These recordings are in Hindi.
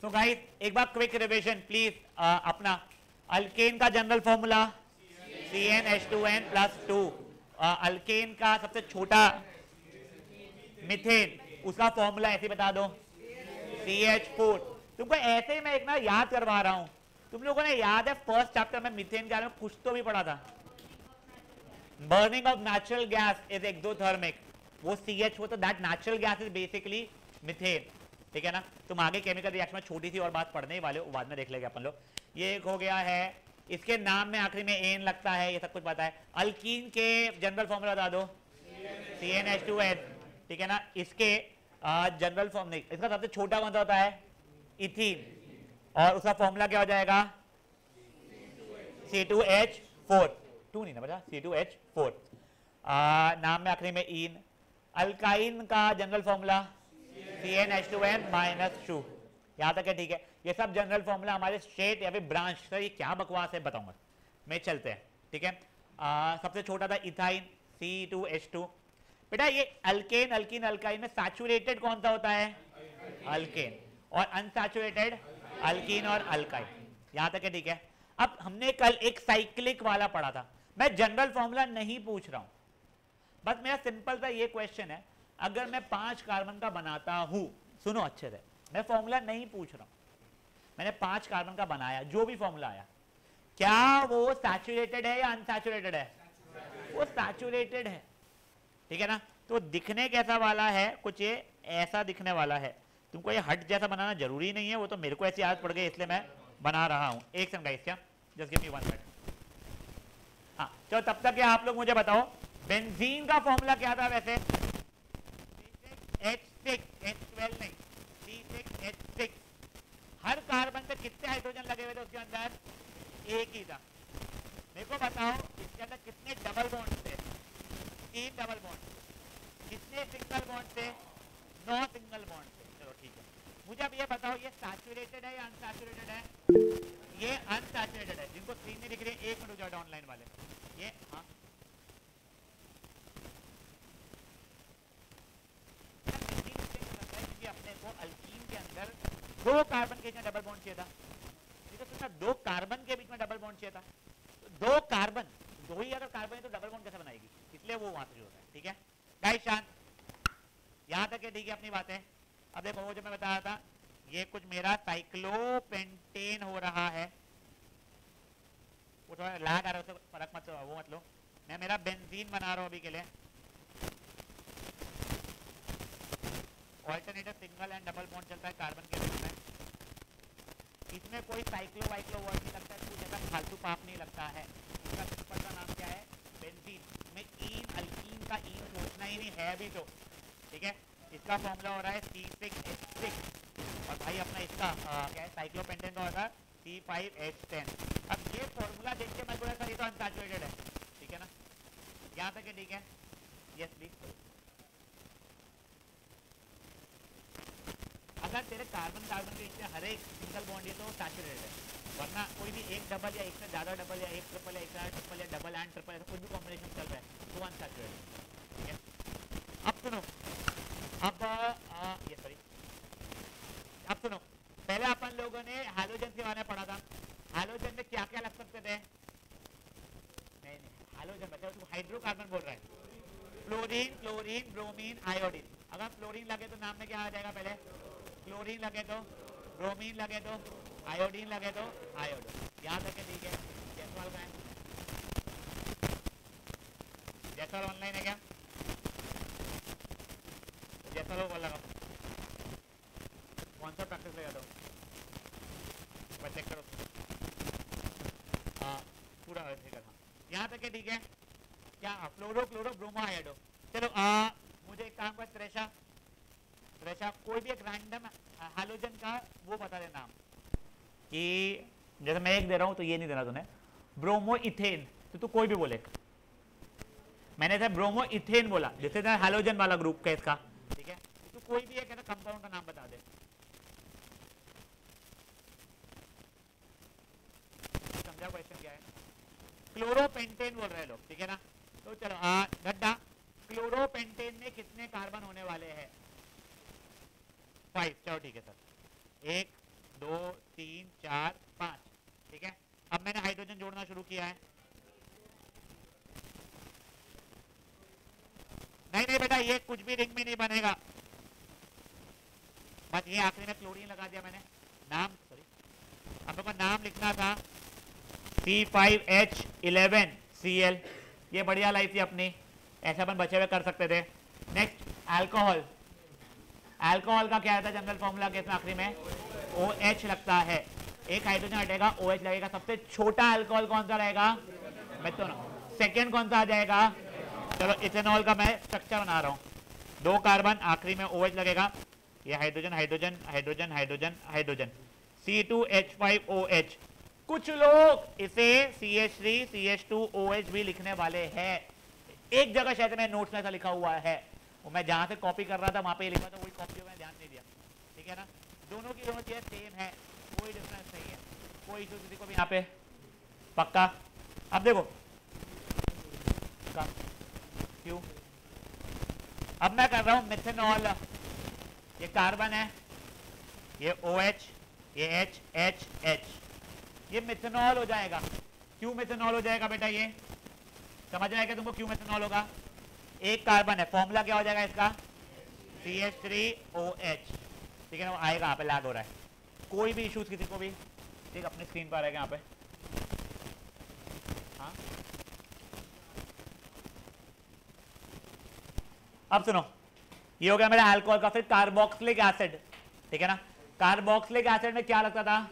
सो गाइस एक बार क्विक रिविजन प्लीज। अपना अल्केन का जनरल फॉर्मूला CnH2n+2। अल्केन का सबसे छोटा मिथेन, उसका फॉर्मूला ऐसे बता दो CH4। तुमको ऐसे ही मैं एक ना याद करवा रहा हूं। तुम लोगों ने याद है फर्स्ट चैप्टर में मिथेन के बारे में कुछ तो भी पढ़ा था, burning of natural gas is exothermic. वो CH4 तो that natural gas is basically methane, ठीक है ना। तुम आगे केमिकल रिएक्शन में छोटी सी और बात पढ़ने ही वाले हो, बाद में देख लेंगे अपन लोग। ये एक हो गया है, इसके नाम में आखिरी में एन लगता है, ये सब कुछ पता है। अल्कीन के जनरल फॉर्मूला बता दो CnH2n, ठीक है ना। इसके जनरल फॉर्म नहीं, इसका सबसे छोटा कौन सा होता है इथीन, और उसका फॉर्मूला क्या हो जाएगा C2H4, 2 नहीं ना बचा C2H4। नाम में आखिरी में इन। अल्काइन का जनरल फॉर्मूला CnH2n-2। यहां तक है, ठीक है। ये सब जनरल फॉर्मूला हमारे स्ट्रेट या फिर ब्रांच। सर ये क्या बकवास है बताऊंगा मैं, चलते हैं, ठीक है। सबसे छोटा था इथाइन C2H2। बेटा ये अल्केन अल्कीन अल्काइन में सैचुरेटेड कौन सा होता है अल्केन, और अनसैचुरेटेड अल्कीन और अल्काइन। यहां तक है, ठीक है। अब हमने कल एक साइक्लिक वाला पढ़ा था, मैं जनरल फॉर्मूला नहीं पूछ रहा हूं, बस मेरा सिंपल सा ये क्वेश्चन है, अगर मैं 5 कार्बन का बनाता हूं, सुनो अच्छे से, मैं फॉर्मूला नहीं पूछ रहा हूं, मैंने 5 कार्बन का बनाया, जो भी फॉर्मूला आया, क्या वो सैचुरेटेड है या अनसैचुरेटेड है? वो सैचुरेटेड है, ठीक है ना। तो दिखने कैसा वाला है, कुछ ये ऐसा दिखने वाला है। तुमको ये हट जैसा बनाना जरूरी नहीं है, वो तो मेरे को ऐसी आदत पड़ गई इसलिए मैं बना रहा हूं। एक सेकंड गाइस, क्या जस्ट गिव मी 1 मिनट। हाँ चलो, तब तक आप लोग मुझे बताओ बेंजीन का फॉर्मूला क्या था वैसे? C6H12 नहीं, C6H6। हर कार्बन पे कितने हाइड्रोजन लगे हुए थे उसके अंदर? एक ही था। मेरे को बताओ इसके अंदर कितने डबल बॉन्ड थे? 3 डबल बॉन्ड। कितने सिंगल बॉन्ड थे? 9 सिंगल बॉन्ड थे। चलो ठीक है, मुझे अब ये बताओ ये सैचुरेटेड है या अनसैचुरेटेड है? ये अनसैचुरेटेड है। जिनको स्क्रीन नहीं दिख रही है, 1 मिनट हो जाओ ऑनलाइन वाले, ये हाँ अपने को अल्कीन के अंदर 2 कार्बन के बीच में डबल बॉन्ड चाहिए था, ठीक है। तो 2 कार्बन के बीच में डबल बॉन्ड चाहिए था, तो 2 कार्बन, 2 ही अगर कार्बन है तो डबल बॉन्ड कैसे बनाएगी? इसलिए वो वहां से होता है, ठीक है गाइस। शांत, यहां तक है, ठीक है अपनी बातें। अब देखो वो जो मैं बता रहा था, ये कुछ मेरा साइक्लोपेंटेन हो रहा है, वो थोड़ा लैग आ रहा है, उससे फर्क मत वो मत लो। मैं मेरा बेंजीन बना रहा हूं अभी के लिए। Alternative single and double bond चलता है कार्बन के बीच में। इसमें कोई साइक्लो वाइक्लो वर्ड नहीं लगता है, कुछ ऐसा फालतू पाप नहीं लगता है। इसका सिंपल का नाम क्या है? बेंजीन। में इन अल्कीन का इन सोचना ही नहीं है अभी तो, ठीक है। इसका फॉर्मूला हो रहा है C6H6, और भाई अपना इसका क्या है साइक्लोपेंटेन का होगा C5H10। अब ये फॉर्मूला देख के मैं बोला सर ये तो अनसैचुरेटेड है, ठीक है ना। यहाँ तक है, ठीक है। Yes please. अगर तेरे कार्बन कार्बन के बीच में हर एक सिंगल बॉन्ड है तो सैचुरेटेड है, वरना कोई भी एक डबल या एक से ज्यादा डबल या एक ट्रिपल या एक से ट्रिपल या डबल एंड ट्रिपल या कोई भी कॉम्बिनेशन चल रहा है तो अनसैचुरेटेड, ठीक है। अब सुनो, अब ये सॉरी, अब सुनो, पहले अपन लोगों ने हैलोजन के बारे में पढ़ा था। हैलोजन में क्या क्या लग सकते थे? नहीं हैलोजन मतलब तू हाइड्रोकार्बन बोल रहा है। Fluorine, chlorine, bromine, iodine. अगर फ्लोरीन लगे तो नाम में क्या आ जाएगा? पहले क्लोरीन लगे तो, ब्रोमीन लगे तो, आयोडीन लगे तो आयोडो। यहाँ तक है, ठीक है। जैसवाल का है, जैसवाल ऑनलाइन है क्या? जैसवाल बोल लगा कौन सा प्रैक्टिस लगा दो, बस चेक करो पूरा ठीक है। यहाँ तक है, ठीक है। क्या फ्लोरो क्लोरो ब्रोमो आयोडो। चलो मुझे एक काम कर, त्रेशा कोई भी एक रैंडम हैलोजन का वो बता दे नाम, कि जैसे मैं एक दे रहा हूं तो ये नहीं देना तूने। ब्रोमो इथेन, तो तू कोई भी बोले। मैंने था ब्रोमो इथेन बोला, जैसे ना हैलोजन वाला ग्रुप का इसका, ठीक है। तो कोई भी एक कंपाउंड का नाम बता दे। समझा क्वेश्चन क्या है? क्लोरोपेंटेन बोल रहे लोग, ठीक है ना। तो चलो गड्ढा, क्लोरोपेंटेन में कितने कार्बन होने वाले हैं? 5। चलो ठीक है सर, 1 2 3 4 5, ठीक है। अब मैंने हाइड्रोजन जोड़ना शुरू किया है। नहीं नहीं बेटा, ये कुछ भी रिंग में नहीं बनेगा, बस ये आखिरी में क्लोरीन लगा दिया मैंने। नाम, सॉरी, अब मेरे को नाम लिखना था C5H11Cl, ये बढ़िया लाइफ थी अपनी, ऐसे अपन बचे हुए कर सकते थे। नेक्स्ट अल्कोहल, अल्कोहल का क्या था जनरल फॉर्मूला के आखिरी में OH लगता है, एक हाइड्रोजन हटेगा OH लगेगा। सबसे छोटा अल्कोहल कौन सा रहेगा, मेथनॉल। सेकेंड कौन सा आ जाएगा, चलो इथेनॉल का मैं स्ट्रक्चर बना रहा हूँ, 2 कार्बन, आखिरी में OH लगेगा, ये hydrogen hydrogen hydrogen hydrogen hydrogen, C2H5OH। कुछ लोग इसे CH3 CH2OH भी लिखने वाले हैं, एक जगह शायद मेरे नोट्स में ऐसा लिखा हुआ है, वो मैं जहां से कॉपी कर रहा था वहां पे ये लिखा था, वही कॉपी में ध्यान नहीं दिया, ठीक है ना। दोनों की दोनों चीजें सेम है, कोई डिफरेंस नहीं है, कोई इशू किसी को भी यहाँ पे, पक्का। अब देखो क्यों, अब मैं कर रहा हूं मिथेनॉल, ये कार्बन है, ये OH, ये H H H, ये मिथेनॉल हो जाएगा। क्यों मिथेनॉल हो जाएगा बेटा, ये समझ में आएगा तुमको क्यों मिथेनॉल होगा, एक कार्बन है, फॉर्मूला क्या हो जाएगा इसका CH3OH, ठीक है ना, वो आएगा, यहाँ पे लैग हो रहा है, कोई भी इश्यूज किसी को भी, ठीक, अपनी स्क्रीन पर आएगा यहाँ पे, हाँ। अब सुनो, ये हो गया मेरा अल्कोहल का। फिर कार्बोक्सिलिक एसिड, ठीक है ना, कार्बोक्सिलिक एसिड में क्या लगता था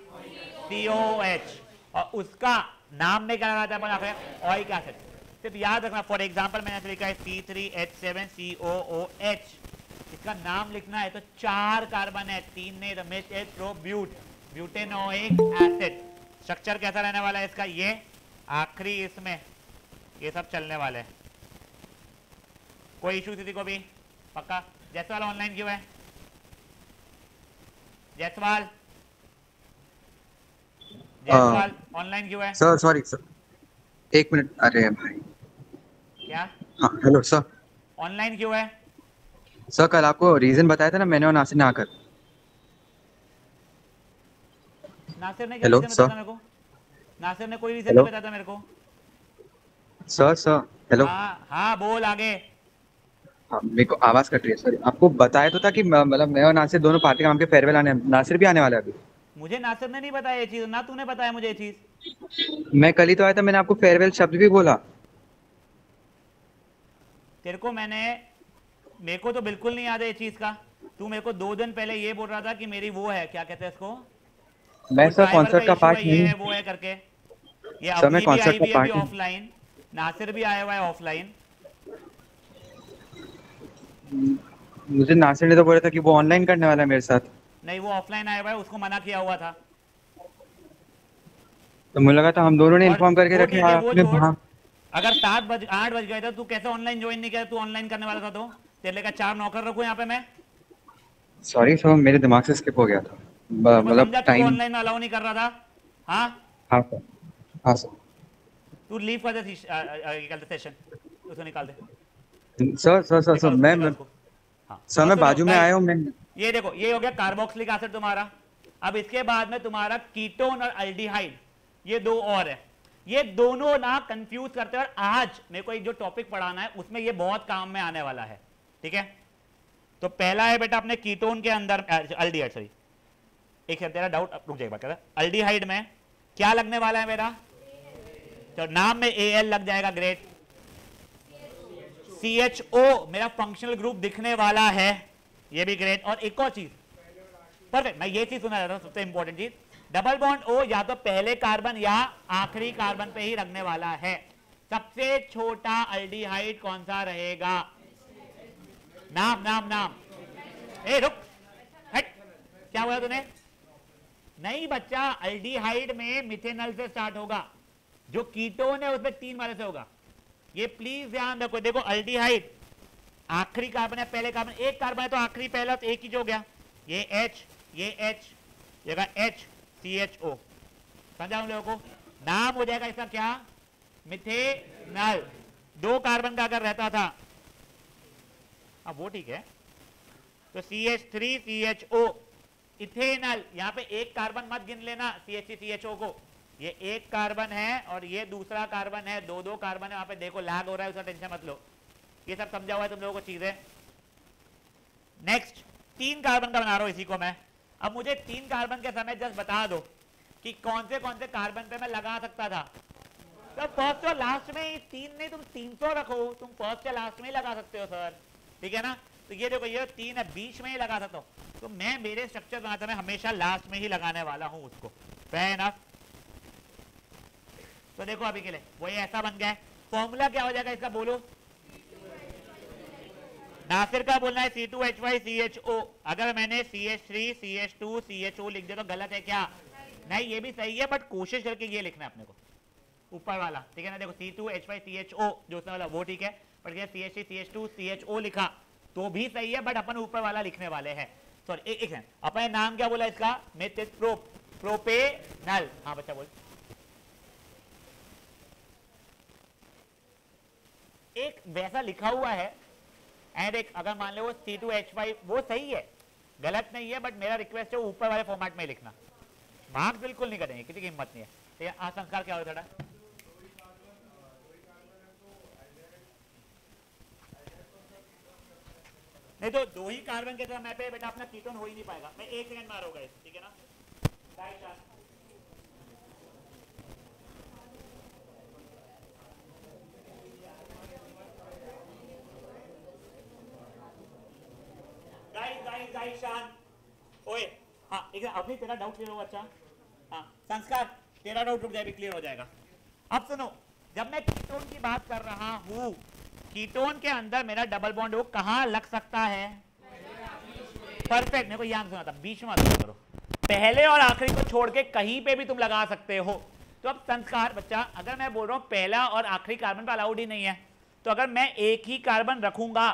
COH, और उसका नाम में क्या लगाता है अपन, ऑइक एसिड। सिर्फ याद रखना, फॉर एग्जांपल मैंने ऐसे लिखा है C3H7COOH, इसका नाम लिखना है तो 4 कार्बन है, 3 ने, प्रोब्यूट, ब्यूटेनोइक एसिड। स्ट्रक्चर कैसा रहने वाला है इसका, ये आखिरी इसमें ये सब चलने वाले हैं, कोई इशू किसी को भी, पक्का। जयसवाल ऑनलाइन क्यों है, जयसवाल जयसवाल ऑनलाइन क्यों है सर? Sorry sir, 1 minute. अरे भाई, क्या, हाँ हेलो सर। ऑनलाइन क्यों है, सर कल आपको रीजन बताया था ना, मैंने और नासिर ने आकर। नासिर ने क्या हेलो रीजन बताया सर। था मेरे को, नासिर ने कोई रीजन नहीं हेलो बताया था मेरे को। सर। Sir hello. हाँ हाँ बोल आगे। हाँ, मेरे को आवाज कट रही है, सॉरी। आपको बताया तो था कि मतलब मैं और नासिर दोनों पार्टी का, हम के फेयरवेल आने हैं, नासिर भी आने वाला है अभी। मुझे नासिर ने नहीं बताया ये चीज, ना तूने बताया मुझे ये चीज। मैं कल ही तो आया था, मैंने आपको फेयरवेल शब्द भी बोला। तेरे को मैंने, मेरे को तो बिल्कुल नहीं याद है ये चीज का, तू मेरे को 2 दिन पहले ये बोल रहा था कि मेरी वो है, क्या कहते हैं इसको, मैं वो सर ड्राइवर का कॉन्सर्ट का इशू पार्ट है, ये नहीं। है वो है करके। ये सर मैं अवनी भी आई कॉन्सर्ट का हुई है अभी पार्ट नहीं। ऑफलाइन, नासिर भी आया हुआ है ऑफलाइन। मुझे नासिर ने तो बोला था कि वो ऑनलाइन करने वाला है मेरे साथ, नहीं वो ऑफलाइन आया हुआ है, उसको मना किया हुआ था। तो मुझे लगा था हम दोनों ने और इन्फॉर्म करके वो रखे, ठीक है, वो आपने छोड़, वहाँ। अगर 8 बज गए थे तू कैसे ऑनलाइन ज्वाइन नहीं किया, तू ऑनलाइन करने वाला था तो तेरे लिए 4 नौकर रखूं यहाँ पे मैं। सॉरी सर, मेरे दिमाग से स्किप हो गया था, मेरे को मतलब समझा तू टाइम। ऑनलाइन अलाउ नहीं कर रहा था, हाँ। हाँ सर। हाँ सर। तू लीव कर दे सेशन, उसको निकाल दे, सर सर सर सर निकाल उसको, मैं निकाल उसको। हाँ सर और मैं सुनो बाजू में गाइस, आया हूँ मैं। ये देखो ये हो गया कार्बोक्सिलिक एसिड तुम्हारा। अब इसके बाद में तुम्हारा कीटोन और अल्डिहाइड, ये 2 और है। ये दोनों ना कंफ्यूज करते हैं, और आज मेरे को एक जो टॉपिक पढ़ाना है उसमें ये बहुत काम में आने वाला है, ठीक है। तो पहला है बेटा अपने कीटोन के अंदर अल्डिहाइड, सॉरी एक है तेरा डाउट, रुक जाएगा क्या, अल्डिहाइड में क्या लगने वाला है मेरा, तो नाम में Al लग जाएगा, ग्रेट। CHO मेरा फंक्शनल ग्रुप दिखने वाला है, ये भी ग्रेट। और एक और चीज, परफेक्ट, मैं ये चीज सुना रहा हूं, सबसे इंपॉर्टेंट चीज, डबल बॉन्ड O या तो पहले कार्बन या आखिरी कार्बन पे ही लगने वाला है। सबसे छोटा अल्डिहाइड कौन सा रहेगा, नाम नाम नाम, ए रुक, हट, क्या हुआ तूने, नहीं बच्चा, अल्डिहाइड में मिथेनॉल से स्टार्ट होगा, जो कीटोन है उसमें 3 वाले से होगा, ये प्लीज ध्यान रखो। देखो अल्डिहाइड आखिरी कार्बन है, पहले कार्बन, एक कार्बन है तो आखिरी पहला तो एक ही जो हो गया, ये H, ये H, जगह H CHO, समझा उन लोगों को। नाम हो जाएगा इसका क्या, मिथेनॉल। 2 कार्बन का अगर रहता था, अब वो ठीक है, तो CH3CHO इथेनल, यहाँ पे एक कार्बन मत गिन लेना CH3CHO को, ये एक कार्बन है और ये दूसरा कार्बन है, दो दो कार्बन है, वहां पे देखो लैग हो रहा है, उसका टेंशन मत लो, ये सब समझा हुआ है तुम लोगों को चीजें। नेक्स्ट 3 कार्बन का बना रहा हूं इसी को मैं। अब मुझे 3 कार्बन के समय जस्ट बता दो कि कौन से कार्बन पे मैं लगा सकता था। तो फर्स्ट और लास्ट में ही 3 नहीं, तुम 300 रखो, तुम फर्स्ट या लास्ट में ही लगा सकते हो सर, ठीक है ना। तो ये देखो ये 3 है, बीच में ही लगा सकता हूँ, तो मैं मेरे स्ट्रक्चर बनाते में हमेशा लास्ट में ही लगाने वाला हूँ उसको, फेयर एनफ। तो देखो अभी के लिए वो ये ऐसा बन गया है। फॉर्मूला क्या हो जाएगा इसका बोलो, नासिर का बोलना है C2H5CHO। अगर मैंने CH3CH2CHO लिख दिया तो गलत है क्या? नहीं, ये भी सही है, बट कोशिश करके ये लिखना है अपने को ऊपर वाला, ठीक है ना। देखो C2H5CHO जो उसने वाला वो ठीक है, पर CH3CH2CHO लिखा तो भी सही है, बट अपन ऊपर वाला लिखने वाले हैं। सॉरी एक सेकंड, अपने नाम क्या बोला इसका? प्रोपेनल। हाँ बच्चा बोल। एक वैसा लिखा हुआ है एंड एक अगर मान लो वो C2H5 वो सही है, गलत नहीं है, बट मेरा रिक्वेस्ट है ऊपर वाले फॉर्मेट में लिखना, मार्क्स बिल्कुल नहीं करेंगे, किसी की हिम्मत नहीं है, ठीक है। आज संस्कार क्या हो थोड़ा नहीं, तो 2 ही कार्बन के समय पे बेटा अपना कीटोन हो ही नहीं पाएगा। मैं 1 सेकंड मारूंगा, ठीक है ना। ओए हाँ एक अभी तेरा डाउट क्लियर होगा। अच्छा हाँ संस्कार, तेरा डाउट रुक जाएगा, क्लियर हो जाएगा। अब सुनो, जब मैं कीटोन की बात कर रहा हूँ, कीटोन के अंदर मेरा डबल बॉन्ड वो कहाँ लग सकता है? परफेक्ट, मेरे को याद सुना था, बीच में मत करो, पहले और आखिरी को छोड़ के कहीं पे भी तुम लगा सकते हो। तो अब संस्कार बच्चा, अगर मैं बोल रहा हूँ पहला और आखिरी कार्बन पे अलाउड ही नहीं है, तो अगर मैं एक ही कार्बन रखूंगा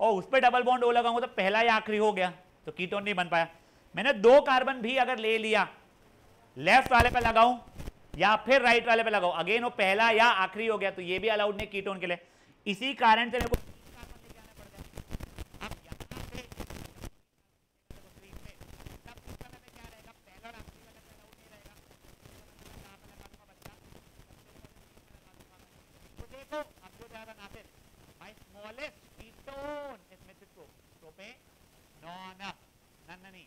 और उस पर डबल बॉन्ड ओ लगाऊंगा तो पहला या आखिरी हो गया, तो कीटोन नहीं बन पाया। मैंने 2 कार्बन भी अगर ले लिया, लेफ्ट वाले पे लगाऊं या फिर राइट वाले पे लगाऊं, अगेन वो पहला या आखिरी हो गया, तो ये भी अलाउड नहीं कीटोन के लिए। इसी कारण से मेरे को कार्बन लेके आना पड़ गया। अब यहां पे तब इस समय में क्या रहेगा? पहला और आखिरी वाला पे अलाउड नहीं रहेगा, कहां पे लगा दूंगा बच्चा? तो देखो अब जो ज्यादा नासिर, my smallest ketone is methyl propanone, नहीं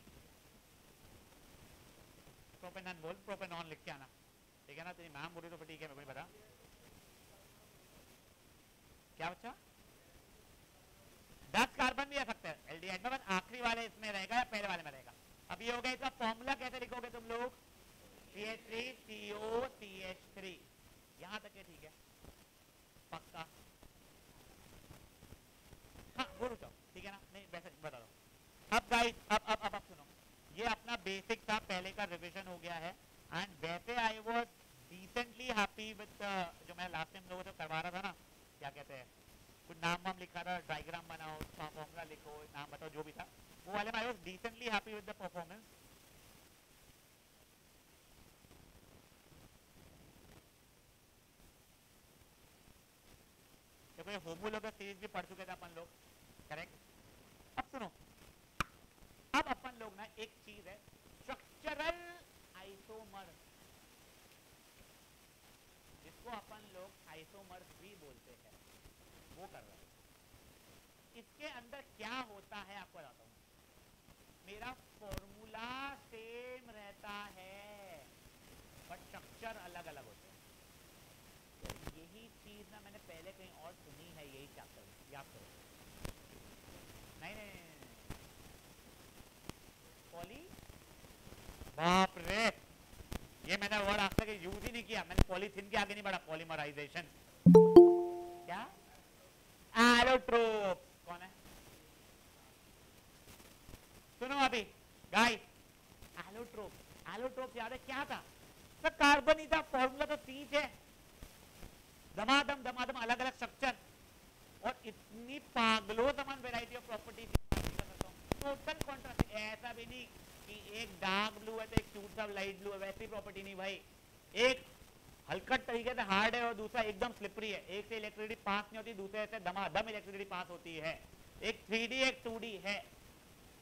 प्रोपेनॉन बोल, प्रोपेनॉन लिख के आना, ठीक है ना। तेरी मैम बोली तो फिर ठीक है, मेरे को नहीं पता क्या बच्चा। 10 कार्बन भी आ सकते हैं एल्डिहाइड में, बस आखिरी वाले इसमें रहेगा या पहले वाले में रहेगा। अब ये हो गया, इसका फॉर्मूला कैसे लिखोगे तुम लोग? CH3COCH3, यहां तक है, ठीक है पक्का। हाँ वो रुक जाओ, ठीक है ना, नहीं वैसे बता दो। अब गाइस अब सुनो, ये अपना बेसिक था, पहले का रिवीजन हो गया है। एंड वैसे I was decently happy with जो मैं लास्ट टाइम लोगों से करवा रहा था ना, क्या कहते हैं, कुछ नाम वाम लिखा था, डायग्राम बनाओ, फॉर्मूला लिखो, नाम बताओ, जो भी था वो वाले में I was decently happy with the performance. देखो ये होमोलोगस सीरीज भी पढ़ चुके थे अपन लोग, करेक्ट। अब सुनो, अब अपन लोग ना एक चीज है स्ट्रक्चरल आइसोमर्स, जिसको अपन लोग आइसोमर्स भी बोलते हैं, वो कर रहे हैं। इसके अंदर क्या होता है आपको बताता हूं। मेरा फॉर्मूला सेम रहता है बट स्ट्रक्चर अलग अलग होते हैं। तो यही चीज ना मैंने पहले कहीं और सुनी है, यही चैप्टर में, याद करो। नहीं पॉली, बाप रे, ये मैंने वर्ड आज तक यूज ही नहीं किया, मैंने पॉलीथीन के आगे नहीं बढ़ा। पॉलीमराइजेशन क्या? एलोट्रोप कौन है? सुनो अभी गाइस, एलोट्रोप याद है क्या था? तो कार्बन ही था, फॉर्मूला तो तीज है, दमादम अलग अलग स्ट्रक्चर और इतनी पागलों समान variety of properties total contrast. ऐसा भी नहीं कि एक डार्क ब्लू है तो एक क्यूट सा लाइट ब्लू है, वैसी प्रॉपर्टी नहीं भाई। एक हल्का तरीके से हार्ड है और दूसरा एकदम स्लिपरी है, एक से इलेक्ट्रिसिटी पास नहीं होती, दूसरे से दमादम इलेक्ट्रिसिटी पास होती है। एक 3D एक 2D है,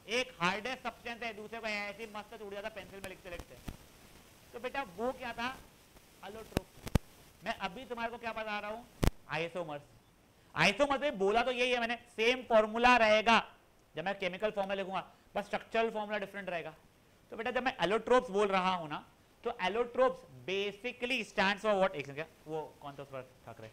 एक हार्डेस्ट सब्सटेंस है, दूसरे को ऐसे मस्त उड़ जाता पेंसिल में लिखते लिखते। तो बेटा वो क्या था, एलोट्रोप। मैं अभी तुम्हारे को क्या बता रहा हूँ, आइसोमर्स। आइसोमर्स में बोला तो यही है मैंने, सेम फॉर्मूला रहेगा जब मैं केमिकल फॉर्मूला लिखूंगा, बस स्ट्रक्चरल फॉर्मूला डिफरेंट रहेगा। तो बेटा जब मैं एलोट्रोप्स बोल रहा हूं ना, तो allotropes basically stands for what, एक सेकंड, वो कौन था उस पर ठाकरे,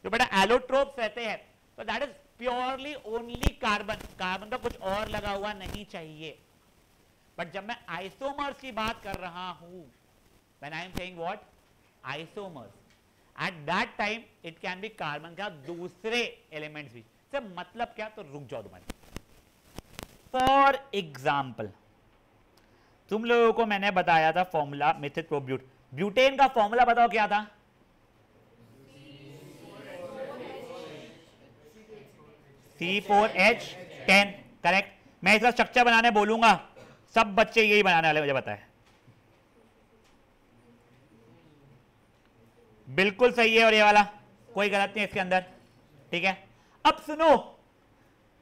तो बेटा एलोट्रोप्स रहते हैं तो that is purely only carbon, carbon का कुछ और लगा हुआ नहीं चाहिए। बट जब मैं आइसोमर्स की बात कर रहा हूं, when I am saying what, isomers, at that time it can be carbon का दूसरे एलिमेंट्स भी। सर मतलब क्या, तो रुक जाओ तुम्हारे। फॉर एग्जाम्पल तुम लोगों को मैंने बताया था फॉर्मूला मिथिल प्रोब्यूट, ब्यूटेन का फॉर्मूला बताओ क्या था, C4H10, करेक्ट। मैं इसका स्ट्रक्चर बनाने बोलूंगा, सब बच्चे यही बनाने वाले, मुझे पता है। बिल्कुल सही है, और ये वाला कोई गलत नहीं इसके अंदर, ठीक है। अब सुनो,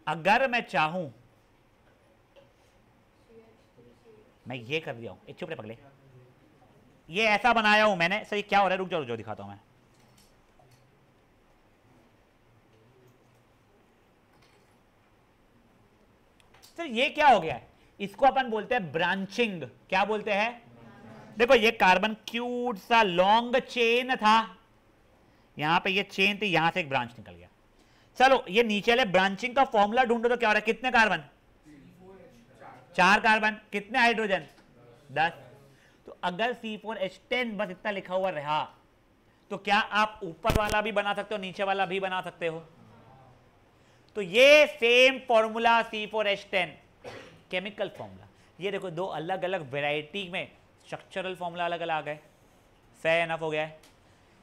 अगर मैं चाहूं, मैं ये कर दिया हूं, एक चुप रहे पगले, ये ऐसा बनाया हूं मैंने, सही क्या हो रहा है, रुक जाओ रुक जाओ दिखाता हूं मैं। सर ये क्या हो गया है, इसको अपन बोलते हैं ब्रांचिंग। क्या बोलते हैं, देखो ये कार्बन क्यूट सा लॉन्ग चेन था, यहां पे ये चेन थी, यहां से एक ब्रांच निकल गया। चलो ये नीचे वाले ब्रांचिंग का फॉर्मूला ढूंढो तो क्या हो रहा है, कितने कार्बन, 4 कार्बन, कितने हाइड्रोजन, 10। तो अगर C4H10 बस इतना लिखा हुआ रहा, तो क्या आप ऊपर वाला भी बना सकते हो, नीचे वाला भी बना सकते हो। तो ये same formula C4H10 chemical formula, ये देखो दो अलग अलग वैरायटी में स्ट्रक्चरल फॉर्मूला अलग अलग आ गए, फेयर एनफ हो गया है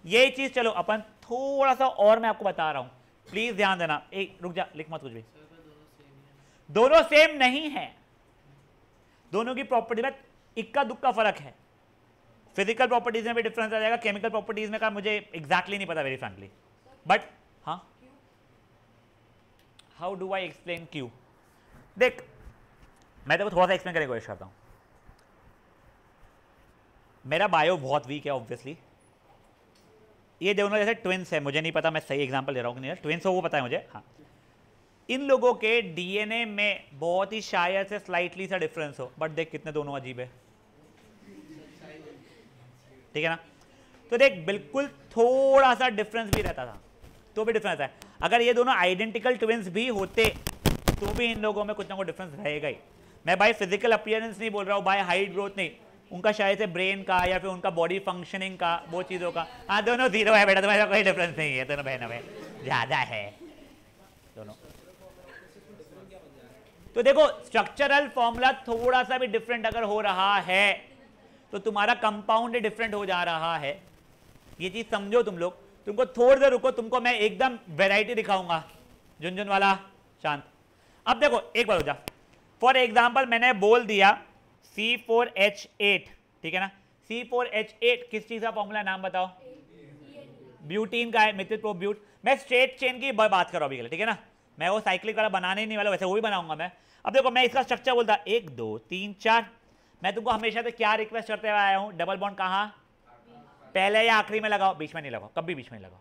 ये चीज। चलो अपन थोड़ा सा और मैं आपको बता रहा हूं, प्लीज ध्यान देना। एक रुक जा, लिख मत कुछ भी, दोनों सेम नहीं है, दोनों की प्रॉपर्टी में इक्का दुक्का फर्क है। फिजिकल प्रॉपर्टीज में भी डिफरेंस आ जाएगा, केमिकल प्रॉपर्टीज में का मुझे एग्जैक्टली नहीं पता वेरी फ्रैंकली, बट हाँ, how do I explain Q. देख मैं तेरे को थोड़ा सा एक्सप्लेन करने की कोशिश करता हूं। मेरा बायो बहुत वीक है ऑब्वियसली, ये दोनों जैसे ट्विंस है, मुझे नहीं पता मैं सही एग्जांपल दे रहा हूं कि नहीं, ट्विंस हो वो पता है मुझे, हाँ। इन लोगों के डीएनए में बहुत ही शायद से स्लाइटली सा डिफरेंस हो, बट देख कितने दोनों अजीब है, ठीक है ना। तो देख बिल्कुल थोड़ा सा डिफरेंस भी रहता था, तो भी डिफरेंस है। अगर ये दोनों आइडेंटिकल ट्विंस भी होते तो भी इन लोगों में कुछ ना कुछ डिफरेंस रहेगा ही। मैं बाय फिजिकल अपीयरेंस नहीं बोल रहा हूँ, बाय हाइट ग्रोथ नहीं, उनका शायद से ब्रेन का या फिर उनका बॉडी फंक्शनिंग का, वो चीज़ों का, हाँ दोनों जीरो है बेटा, तुम्हारा कोई डिफरेंस नहीं है, दोनों बहनों में ज़्यादा है दोनों। तो देखो स्ट्रक्चरल फॉर्मूला थोड़ा सा भी डिफरेंट अगर हो रहा है तो तुम्हारा कंपाउंड डिफरेंट हो जा रहा है, ये चीज़ समझो तुम लोग। तुमको थोड़ी देर रुको, तुमको मैं एकदम वेराइटी दिखाऊंगा, झुनझुन वाला शांत। अब देखो एक बार हो जा, फॉर एग्जाम्पल मैंने बोल दिया C4H8, ठीक है ना। C4H8 किस चीज का फॉर्मूला, नाम बताओ, ब्यूटीन का है, मिथिल प्रोब्यूट। मैं स्ट्रेट चेन की बात कर रहा हूं अभी, ठीक है ना, मैं वो साइक्लिक वाला बनाने ही नहीं वाला, वैसे वो भी बनाऊंगा मैं। अब देखो मैं इसका स्ट्रक्चर बोलता 1 2 3 4, मैं तुमको हमेशा से क्या रिक्वेस्ट करते हुए आया हूं, डबल बॉन्ड कहाँ, पहले या आखिरी में लगाओ, बीच में नहीं लगाओ, कभी बीच में लगाओ।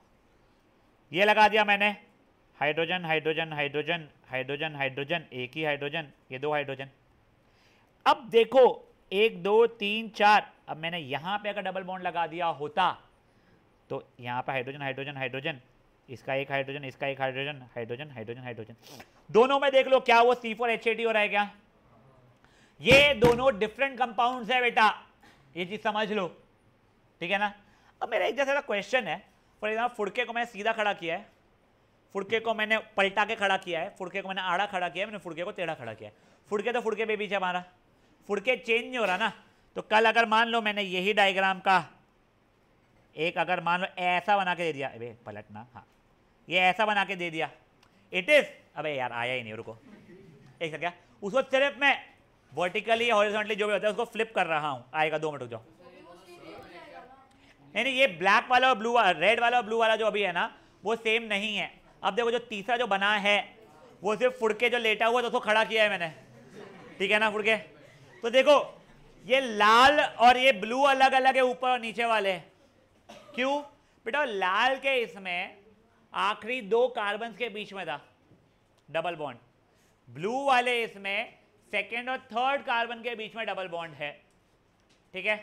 ये लगा दिया मैंने, hydrogen hydrogen hydrogen hydrogen hydrogen, एक ही हाइड्रोजन, ये 2 हाइड्रोजन। अब देखो 1 2 3 4, अब मैंने यहां पे अगर डबल बॉन्ड लगा दिया होता तो यहां पे हाइड्रोजन हाइड्रोजन हाइड्रोजन, इसका एक हाइड्रोजन, इसका एक हाइड्रोजन, हाइड्रोजन हाइड्रोजन हाइड्रोजन, दोनों में देख लो क्या वो C4H8 हो रहा है क्या। ये दोनों डिफरेंट कंपाउंड्स है बेटा, ये चीज समझ लो, ठीक है ना। अब मेरा एक जैसा क्वेश्चन है, फॉर एग्जाम्पल फुड़के को मैंने सीधा खड़ा किया है, फुड़के को मैंने पलटा के खड़ा किया है, फुड़के को मैंने आड़ा खड़ा किया है, मैंने फुड़के को टेढ़ा खड़ा किया है। फुड़के तो फुड़के पे पीछे हमारा, फुड़के चेंज नहीं हो रहा ना। तो कल अगर मान लो मैंने यही डायग्राम का एक अगर मान लो ऐसा बना के दे दिया, अबे पलटना, हाँ ये ऐसा बना के दे दिया, इट इज, अबे यार आया ही नहीं, रुको एक सेकंड, उसको सिर्फ मैं वर्टिकली हॉरिजॉन्टली जो भी होता है उसको फ्लिप कर रहा हूँ, आएगा 2 मिनट रुक जाओ। नहीं ये ब्लैक वाला और ब्लू वाला, रेड वाला और ब्लू वाला जो अभी है ना वो सेम नहीं है। अब देखो जो तीसरा जो बना है वो सिर्फ फुड़के जो लेटा हुआ तो उसको खड़ा किया है मैंने, ठीक है ना फुड़के? तो देखो ये लाल और ये ब्लू अलग अलग है, ऊपर और नीचे वाले। क्यों बेटा? लाल के इसमें आखिरी 2 कार्बन के बीच में था डबल बॉन्ड, ब्लू वाले इसमें सेकेंड और थर्ड कार्बन के बीच में डबल बॉन्ड है। ठीक है,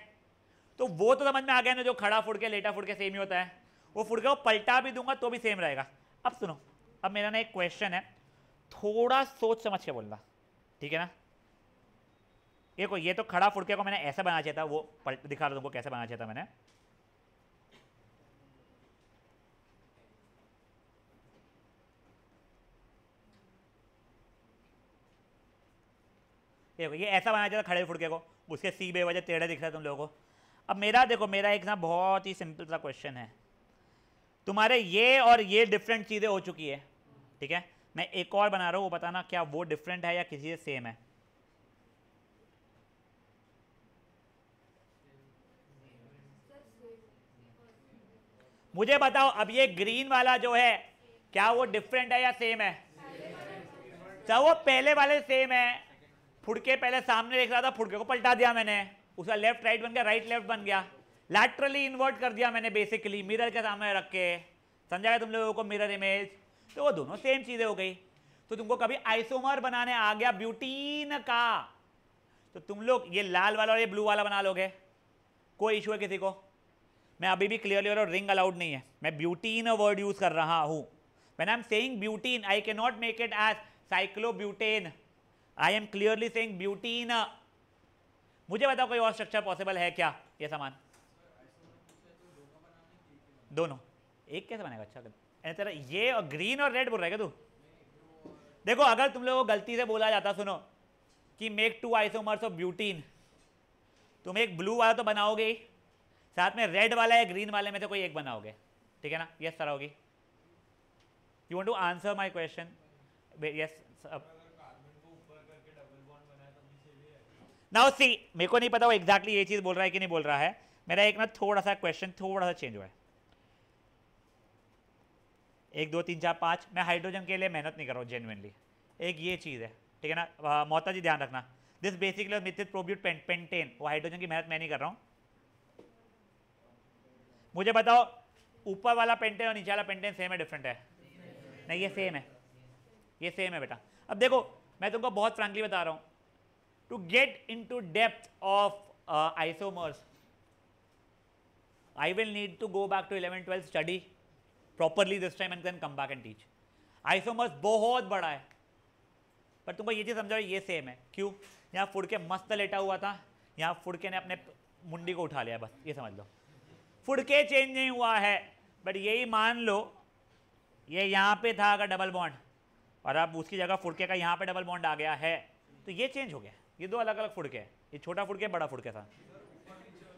तो वो तो समझ में आ गया ना, जो खड़ा फुड़के लेटा फुड़के सेम ही होता है। वो फुड़के को पलटा भी दूंगा तो भी सेम रहेगा। अब सुनो, अब मेरा ना एक क्वेश्चन है, थोड़ा सोच समझ के बोलना, ठीक है ना? देखो ये तो खड़ा फुड़के को मैंने ऐसा बनाना चाहिए था, वो दिखा रहा तुमको कैसे बनाना चाहिए था मैंने। देखो ये ऐसा बनाना चाहिए था खड़े फुड़के को, उसके सी बेवजह टेढ़े दिख रहा है तुम लोगों को। अब मेरा देखो, मेरा एक ना बहुत ही सिंपल सा क्वेश्चन है, तुम्हारे ये और ये डिफरेंट चीज़ें हो चुकी है, ठीक है? मैं एक और बना रहा हूँ, वो बताना क्या वो डिफरेंट है या किसी से सेम है। मुझे बताओ, अब ये ग्रीन वाला जो है क्या वो डिफरेंट है या सेम है? क्या वो पहले वाले सेम है? फुड़के पहले सामने देख रहा था, फुड़के को पलटा दिया मैंने, उसका लेफ्ट राइट बन गया, राइट लेफ्ट बन गया, लैटरली इन्वर्ट कर दिया मैंने बेसिकली मिरर के सामने रख के। समझाया तुम लोगों को मिरर इमेज? तो वो दोनों सेम चीजें हो गई। तो तुमको कभी आइसोमर बनाने आ गया ब्यूटीन का, तो तुम लोग ये लाल वाला और ये ब्लू वाला बना लोगे, कोई इशू है किसी को? मैं अभी भी क्लियरली और रिंग अलाउड नहीं है, मैं ब्यूटीन वर्ड यूज कर रहा हूं। When I am saying butene, I can not make it as cyclobutane, I am clearly saying butene. मुझे बताओ कोई और स्ट्रक्चर पॉसिबल है क्या ये सामान? दोनों एक कैसे बनेगा? अच्छा तेरा ये और ग्रीन और रेड बोल रहा है क्या तू? देखो अगर तुम लोगों को गलती से बोला जाता, सुनो, कि मेक 2 आइसोमर्स ऑफ ब्यूटीन, तुम एक ब्लू वाला तो बनाओगे ही, साथ में रेड वाला या ग्रीन वाले में से कोई एक बनाओगे, ठीक है ना? यस सर होगी। You want to answer my question? Yes. Now see, मेरे को नहीं पता वो एग्जैक्टली ये चीज बोल रहा है कि नहीं बोल रहा है। मेरा एक ना थोड़ा सा क्वेश्चन थोड़ा सा चेंज हुआ है। 1 2 3 4 5, मैं हाइड्रोजन के लिए मेहनत नहीं कर रहा हूँ जेन्युइनली। एक ये चीज़ है, ठीक है ना? मोहता जी ध्यान रखना, दिस बेसिकली मिथिल प्रोब्यूट पेंटेन, वो हाइड्रोजन की मेहनत मैं नहीं कर रहा हूँ। मुझे बताओ ऊपर वाला पेंटेन और नीचे वाला पेंटेन सेम है डिफरेंट है? नहीं ये सेम है, ये सेम है बेटा। अब देखो मैं तुमको बहुत फ्रैंकली बता रहा हूँ, to get into depth of isomers I will need to go back to 11 12 study properly this time and then come back and teach. Isomers बहुत बड़ा है, पर तुमको ये चीज़ समझाओ ये सेम है। क्यों? यहाँ फुड़के मस्त लेटा हुआ था, यहाँ फुड़के ने अपने मुंडी को उठा लिया, बस ये समझ लो। फुड़के चेंज नहीं हुआ है, बट यही मान लो ये यहाँ पे था अगर डबल बॉन्ड, और अब उसकी जगह फुड़के का यहाँ पे डबल बॉन्ड आ गया है, तो ये चेंज हो गया। ये 2 अलग अलग फुड़के हैं, ये छोटा फुड़के बड़ा फुड़के था।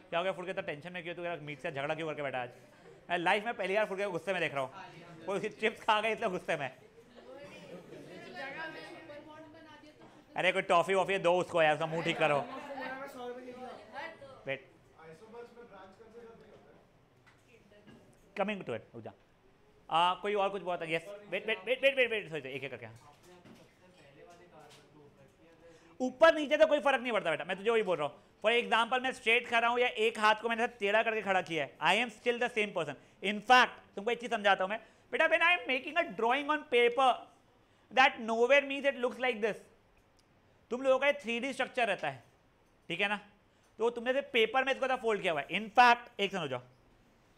क्या हो गया फुड़के? तो टेंशन में क्यों? तू मीट से झगड़ा क्यों करके बैठा आज? मैं लाइफ में पहली बार फुड़के को गुस्से में देख रहा हूँ, कोई चिप्स खा गए इसलिए गुस्से में। अरे कोई टॉफी वॉफी दो उसको यार, उसका मुंह ठीक करो। वेट, कमिंग टू इट, रुक जा। कोई और कुछ बहुत है? Yes, wait wait wait wait wait wait, सोचो एक एक करके। ऊपर नीचे तो कोई फर्क नहीं पड़ता बेटा, मैं तुझे वही बोल रहा हूँ। फॉर एग्जाम्पल मैं स्ट्रेट खड़ा हूँ या एक हाथ को मैंने टेढ़ा करके खड़ा किया है, I am still the same person. In fact तुमको एक चीज समझाता हूँ मैं बेटा, when I am making a drawing on paper, that nowhere means it looks like this. तुम लोगों का 3D स्ट्रक्चर रहता है, ठीक है ना? तो तुमने से पेपर में इसको फोल्ड किया हुआ है। इनफैक्ट एक समझो,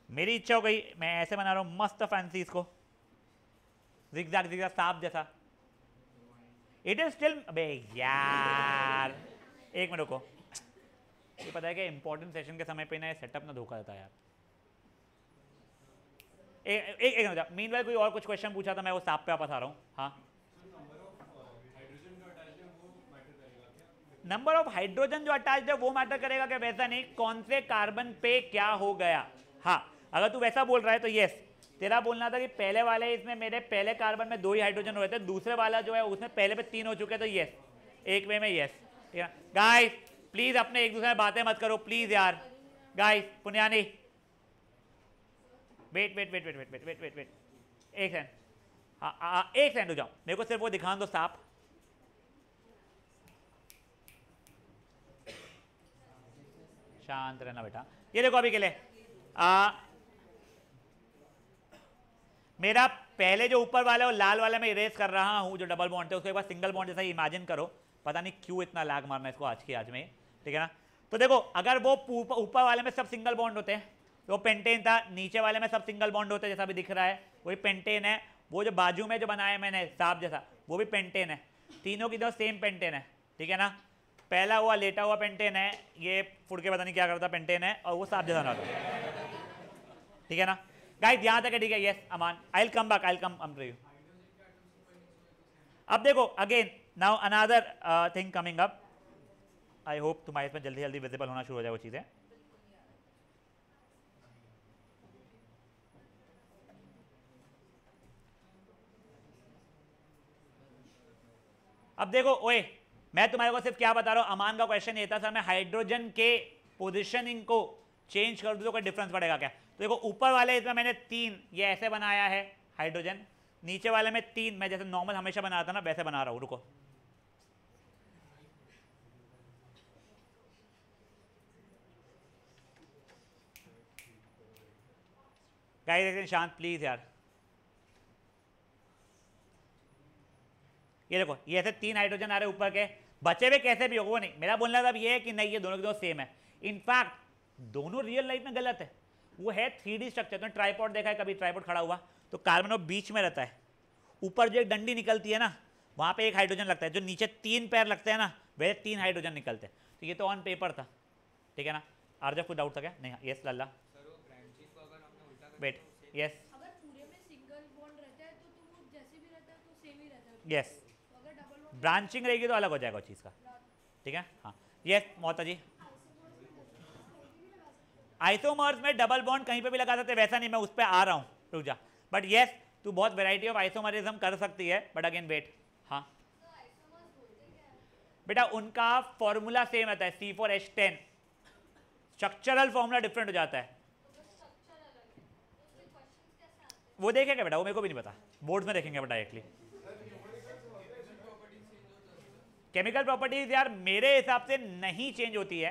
मेरी इच्छा हो गई, मैं ऐसे बना रहा हूँ मस्त फैंसी इसको, जिगजैग जिगजैग सांप जैसा। इट इज स्टिल, अबे यार एक मिनट रुको, ये पता है कि इंपॉर्टेंट सेशन के समय पे ना सेटअप ना धोखा देता है यार। एक मिनट, मीनवाइल कोई और कुछ क्वेश्चन पूछा था, मैं वो सांप पे वापस आ रहा हूँ। हाँ, नंबर ऑफ हाइड्रोजन जो अटैच्ड है वो मैटर करेगा क्या? वैसा नहीं, कौन से कार्बन पे क्या हो गया। हाँ, अगर तू वैसा बोल रहा है तो यस, तेरा बोलना था कि पहले वाले इसमें मेरे पहले कार्बन में 2 ही हाइड्रोजन हो रहे थे, दूसरे वाला जो है उसमें पहले पे 3 हो चुके, तो यस, एक वे में यस। ठीक है गाइस, प्लीज अपने एक दूसरे में बातें मत करो प्लीज यार। गाइस, पुण्यानी wait wait wait wait wait wait wait wait wait एक सेकंड, हाँ एक सेकंड हो जाओ, मेरे को सिर्फ वो दिखा दो सांप। शांत रहना बेटा। ये देखो अभी के लिए मेरा पहले जो ऊपर वाला है वो लाल वाला मैं इरेज कर रहा हूँ, जो डबल बॉन्ड थे उसके बाद सिंगल बॉन्ड जैसा इमेजिन करो। पता नहीं क्यों इतना लैग मारना है इसको आज में, ठीक है ना। तो देखो अगर वो ऊपर वाले में सब सिंगल बॉन्ड होते हैं तो वो पेंटेन था, नीचे वाले में सब सिंगल बॉन्ड होते हैं जैसा भी दिख रहा है वही पेंटेन है। वो जो बाजू में जो बनाया मैंने सांप जैसा वो भी पेंटेन है, तीनों की तो सेम पेंटेन है, ठीक है ना। पहला हुआ लेटा हुआ पेंटेन है, ये फुड़ के पता नहीं क्या करता पेंटेन है, और वो सांप जैसा ना होता, ठीक है ना। गाइस यहाँ तक है, ठीक है। Yes Aman, I will come back, I will come to you. अब देखो again now another thing coming up, I hope तुम्हारे इसमें जल्दी जल्दी विजिबल होना शुरू हो जाए वो चीज़ें। अब देखो ओए, मैं तुम्हारे को सिर्फ क्या बता रहा हूँ, अमान का क्वेश्चन ये था सर मैं हाइड्रोजन के पोजिशनिंग को चेंज कर दूँ तो कोई डिफरेंस पड़ेगा क्या। तो देखो ऊपर वाले इसमें मैंने 3 ये ऐसे बनाया है हाइड्रोजन, नीचे वाले में 3 मैं जैसे नॉर्मल हमेशा बनाता था ना वैसे बना रहा हूँ। रुको गाइस शांत प्लीज यार। ये देखो ये ऐसे 3 हाइड्रोजन आ रहे ऊपर के, बचे हुए कैसे भी होगा वो नहीं, मेरा बोलना था ये है कि नहीं ये दोनों के दोनों सेम है। इनफैक्ट दोनों रियल लाइफ में गलत है। वो है 3D स्ट्रक्चर, तो ट्राइपॉड देखा है कभी, ट्राइपॉड खड़ा हुआ तो कार्बन और बीच में रहता है, ऊपर जो एक डंडी निकलती है ना वहाँ पे एक हाइड्रोजन लगता है, जो नीचे 3 पैर लगते हैं ना वह 3 हाइड्रोजन निकलते हैं। तो ये तो ऑन पेपर था, ठीक है ना। आरजा कोई डाउट था क्या? नहीं, यस लल्ला वेट, यस यस ब्रांचिंग रहेगी तो अलग हो जाएगा उस चीज़ का, ठीक है। हाँ यस मोहता जी, आइसोमर्स में डबल बॉन्ड कहीं पे भी लगा सकते हैं, वैसा नहीं मैं उस पर आ रहा हूँ, रुक जा। बट यस तू बहुत वैरायटी ऑफ आइसोमरिज्म कर सकती है, बट अगेन वेट। हाँ बेटा उनका फॉर्मूला सेम रहता है C4H10, स्ट्रक्चरल फॉर्मूला डिफरेंट हो जाता है। वो देखेंगे बेटा, वो मेरे को भी नहीं पता, बोर्ड्स में देखेंगे बेटा डायरेक्टली। केमिकल प्रॉपर्टीज यार मेरे हिसाब से नहीं चेंज होती है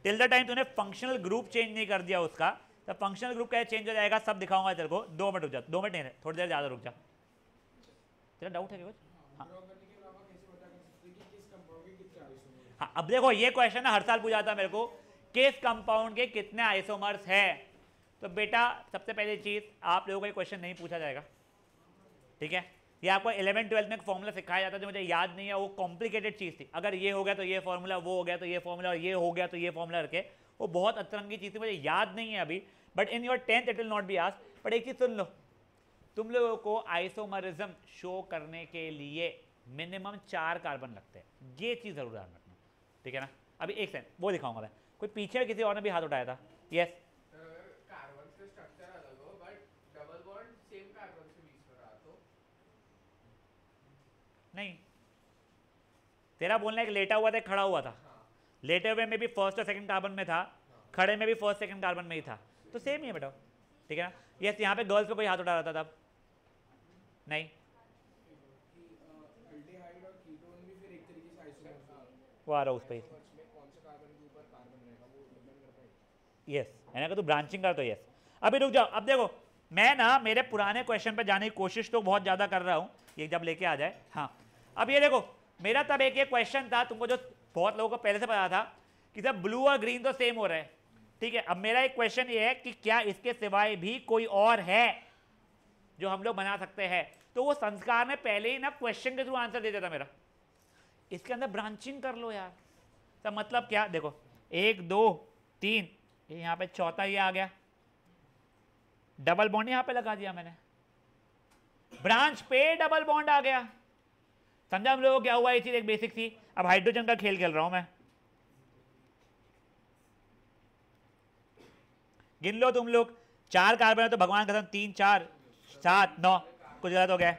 टिल द टाइम तूने फंक्शनल ग्रुप चेंज नहीं कर दिया उसका, तो फंक्शनल ग्रुप कैसे चेंज हो जाएगा सब दिखाऊंगा तेरे को। 2 मिनट रुक जा, 2 मिनट नहीं थोड़ी देर ज़्यादा रुक जा। तेरा डाउट है क्या कुछ? हाँ हाँ अब देखो ये क्वेश्चन हर साल पूछा था मेरे को, किस कंपाउंड के कितने आइसोमर्स है। तो बेटा सबसे पहली चीज़ आप लोगों को ये क्वेश्चन नहीं पूछा जाएगा, ठीक है। ये आपको 11th-12th में एक फॉर्मूला सिखाया जाता है जो मुझे याद नहीं है, वो कॉम्प्लिकेटेड चीज़ थी। अगर ये हो गया तो ये फॉर्मूला, वो हो गया तो ये फॉर्मूला, और ये हो गया तो ये फॉर्मूला करके, वो बहुत अतरंगी चीज़ थी, मुझे याद नहीं है अभी। But in your 10th it will not be asked. But एक चीज़ सुन लो, तुम लोगों को आइसोमरिज्म शो करने के लिए मिनिमम 4 कार्बन लगते हैं, ये चीज़ जरूर ध्यान रखना, ठीक है ना। अभी एक सेकंड वो दिखाऊंगा मैं, कोई पीछे किसी और ने भी हाथ उठाया था। यस नहीं, तेरा बोलना एक लेटा हुआ था एक खड़ा हुआ था। लेटे हुए में भी फर्स्ट और सेकंड कार्बन में था, खड़े में भी फर्स्ट सेकंड कार्बन में ही था, तो सेम ही है बेटा, ठीक है ना। यस यहाँ पे गर्ल्स पे कोई हाथ उठा रहा था तब नहीं, वो आ रहा उस पर यस है ना, कि तू ब्रांचिंग कर तो यस। अभी रुक जाओ, अब देखो मैं ना मेरे पुराने क्वेश्चन पे जाने की कोशिश तो बहुत ज़्यादा कर रहा हूँ, ये जब लेके आ जाए। हाँ अब ये देखो मेरा तब एक ये क्वेश्चन था तुमको जो बहुत लोगों को पहले से पता था कि सर ब्लू और ग्रीन तो सेम हो रहे हैं, ठीक है। अब मेरा एक क्वेश्चन ये है कि क्या इसके सिवाय भी कोई और है जो हम लोग बना सकते हैं। तो वो संस्कार ने पहले ही ना क्वेश्चन के थ्रू आंसर दे दिया था मेरा, इसके अंदर ब्रांचिंग कर लो यार। तो मतलब क्या, देखो 1 2 3, यहाँ पे चौथा ये आ गया, डबल बॉन्ड यहाँ पे लगा दिया मैंने, ब्रांच पे डबल बॉन्ड आ गया। समझा हम लोगों को क्या हुआ, ये चीज एक बेसिक थी। अब हाइड्रोजन का खेल खेल रहा हूं मैं, गिन लो तुम लोग, 4 कार्बन है तो भगवान कसम 3 4 7 9, कुछ गलत हो गया।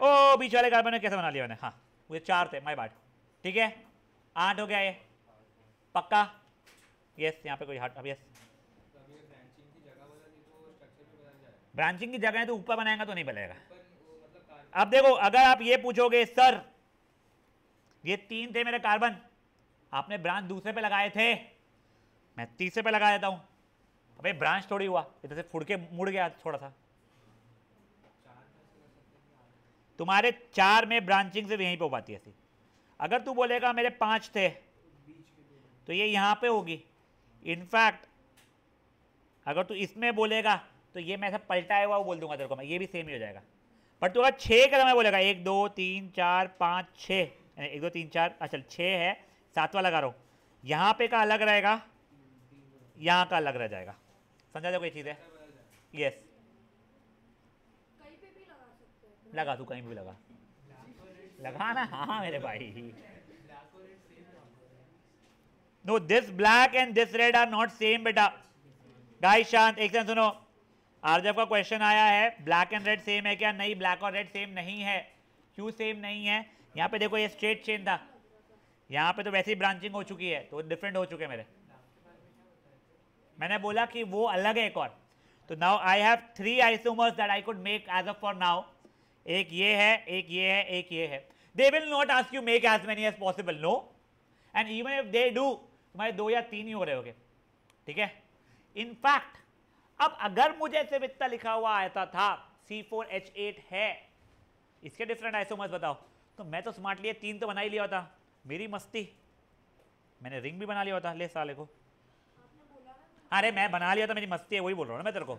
ओ बीच वाले कार्बन में कैसे बना लिया मैंने, हाँ वो 4 थे, माय बैड, ठीक है। 8 हो गया ये पक्का, यस यहाँ पे कोई हट, अब यस ब्रांचिंग की जगह है तो ऊपर बनाएगा तो नहीं बनेगा। अब देखो अगर आप ये पूछोगे सर ये 3 थे मेरे कार्बन, आपने ब्रांच दूसरे पे लगाए थे, मैं तीसरे पे लगा देता हूं। अबे ब्रांच थोड़ी हुआ, इधर से फुड़ के मुड़ गया थोड़ा सा। तुम्हारे 4 में ब्रांचिंग से यहीं पे हो पाती है ऐसी। अगर तू बोलेगा मेरे 5 थे तो ये यहां पे होगी। इनफैक्ट अगर तू इसमें बोलेगा तो ये मैं ऐसा पलटाया हुआ बोल दूंगा तेरे को मैं, ये भी सेम ही हो जाएगा। पर तू अगर 6 का मैं बोलेगा 1 2 3 4 5 6, 1 2 3 4, अच्छा 6 है, 7वां लगा रहा हूँ, यहाँ पे का अलग रहेगा, यहाँ का अलग रह जाएगा। समझा जाओ कोई चीज़ है? यस, लगा तू कहीं भी लगा, लगा ना। हाँ मेरे भाई, no this black and this red are not same बेटा। गाइस शांत, एक सेकंड सुनो। आरजेफ का क्वेश्चन आया है ब्लैक एंड रेड सेम है क्या? नहीं, ब्लैक और रेड सेम नहीं है। क्यों सेम नहीं है? यहाँ पे देखो ये स्ट्रेट चेन था, यहाँ पे तो वैसे ही ब्रांचिंग हो चुकी है, तो डिफरेंट हो चुके मेरे। मैंने बोला कि वो अलग है एक और। तो now I have 3 isomers that I could make as of for now. एक ये है, एक ये है, एक ये है। They will not ask you make as many as possible, no, and even if they do, तुम्हारे 2 या 3 ही हो रहे होगे, ठीक है। इनफैक्ट अब अगर मुझे सिर्फ इतना लिखा हुआ आता था C4H8 है, इसके डिफरेंट आइसोमर्स बताओ, तो मैं तो स्मार्टली 3 तो बना ही लिया होता। मेरी मस्ती, मैंने रिंग भी बना लिया होता, ले साले को। अरे मैं बना लिया था, मेरी मस्ती है, वही बोल रहा हूँ ना मैं तेरे को।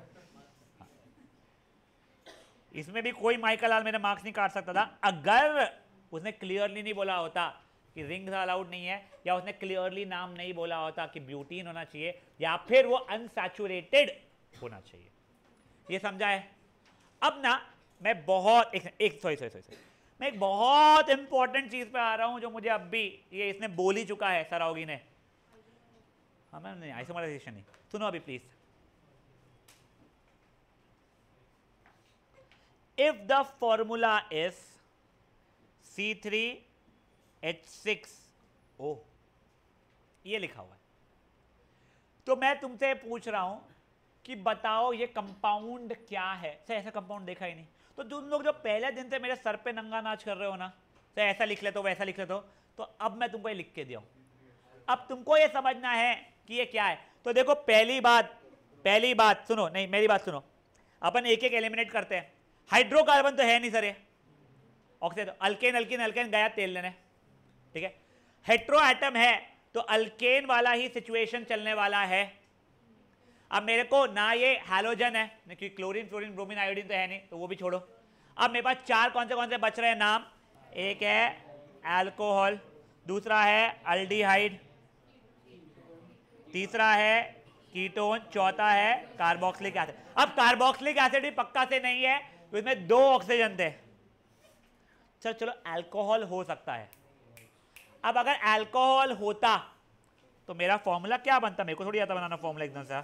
इसमें भी कोई माइकल लाल मेरे मार्क्स नहीं काट सकता था अगर उसने क्लियरली नहीं बोला होता कि रिंग अलाउड नहीं है, या उसने क्लियरली नाम नहीं बोला होता कि ब्यूटीन होना चाहिए, या फिर वो अनसैचुरेटेड होना चाहिए। ये समझा है? अब ना मैं बहुत मैं एक बहुत इंपॉर्टेंट चीज पे आ रहा हूं जो मुझे अब भी ये इसने बोल ही चुका है सराउगी ने। हमें नहीं आइसोमराइजेशन नहीं, सुनो अभी please. If the formula is C3H6O, ये लिखा हुआ है, तो मैं तुमसे पूछ रहा हूं कि बताओ ये कंपाउंड क्या है? सर ऐसा कंपाउंड देखा ही नहीं। तो तुम लोग जो पहले दिन से मेरे सर पे नंगा नाच कर रहे हो ना, सर ऐसा लिख लेते हो वैसा लिख लेते हो, तो अब मैं तुमको ये लिख के दिया हूं। अब तुमको ये समझना है कि ये क्या है। तो देखो पहली बात सुनो, नहीं मेरी बात सुनो, अपन एक एक एलिमिनेट करते हैं। हाइड्रोकार्बन तो है नहीं सर, ये ऑक्सीजन, अल्केन अल्किन अल्केन गया तेल लेने, ठीक है। हेट्रो एटम है तो अल्केन वाला ही सिचुएशन चलने वाला है। अब मेरे को ना ये हैलोजन है, क्योंकि क्लोरीन फ्लोरीन ब्रोमीन आयोडीन तो है नहीं, तो वो भी छोड़ो। अब मेरे पास 4 कौन से बच रहे हैं नाम? एक है अल्कोहल, दूसरा है अल्डिहाइड, तीसरा है कीटोन, चौथा है कार्बोक्सिलिक एसिड। अब कार्बोक्सिलिक एसिड भी पक्का से नहीं है, तो इसमें 2 ऑक्सीजन थे। चलो अल्कोहल हो सकता है। अब अगर अल्कोहल होता तो मेरा फॉर्मूला क्या बनता? मेरे को थोड़ी आता बनाना फॉर्मूला एकदम से।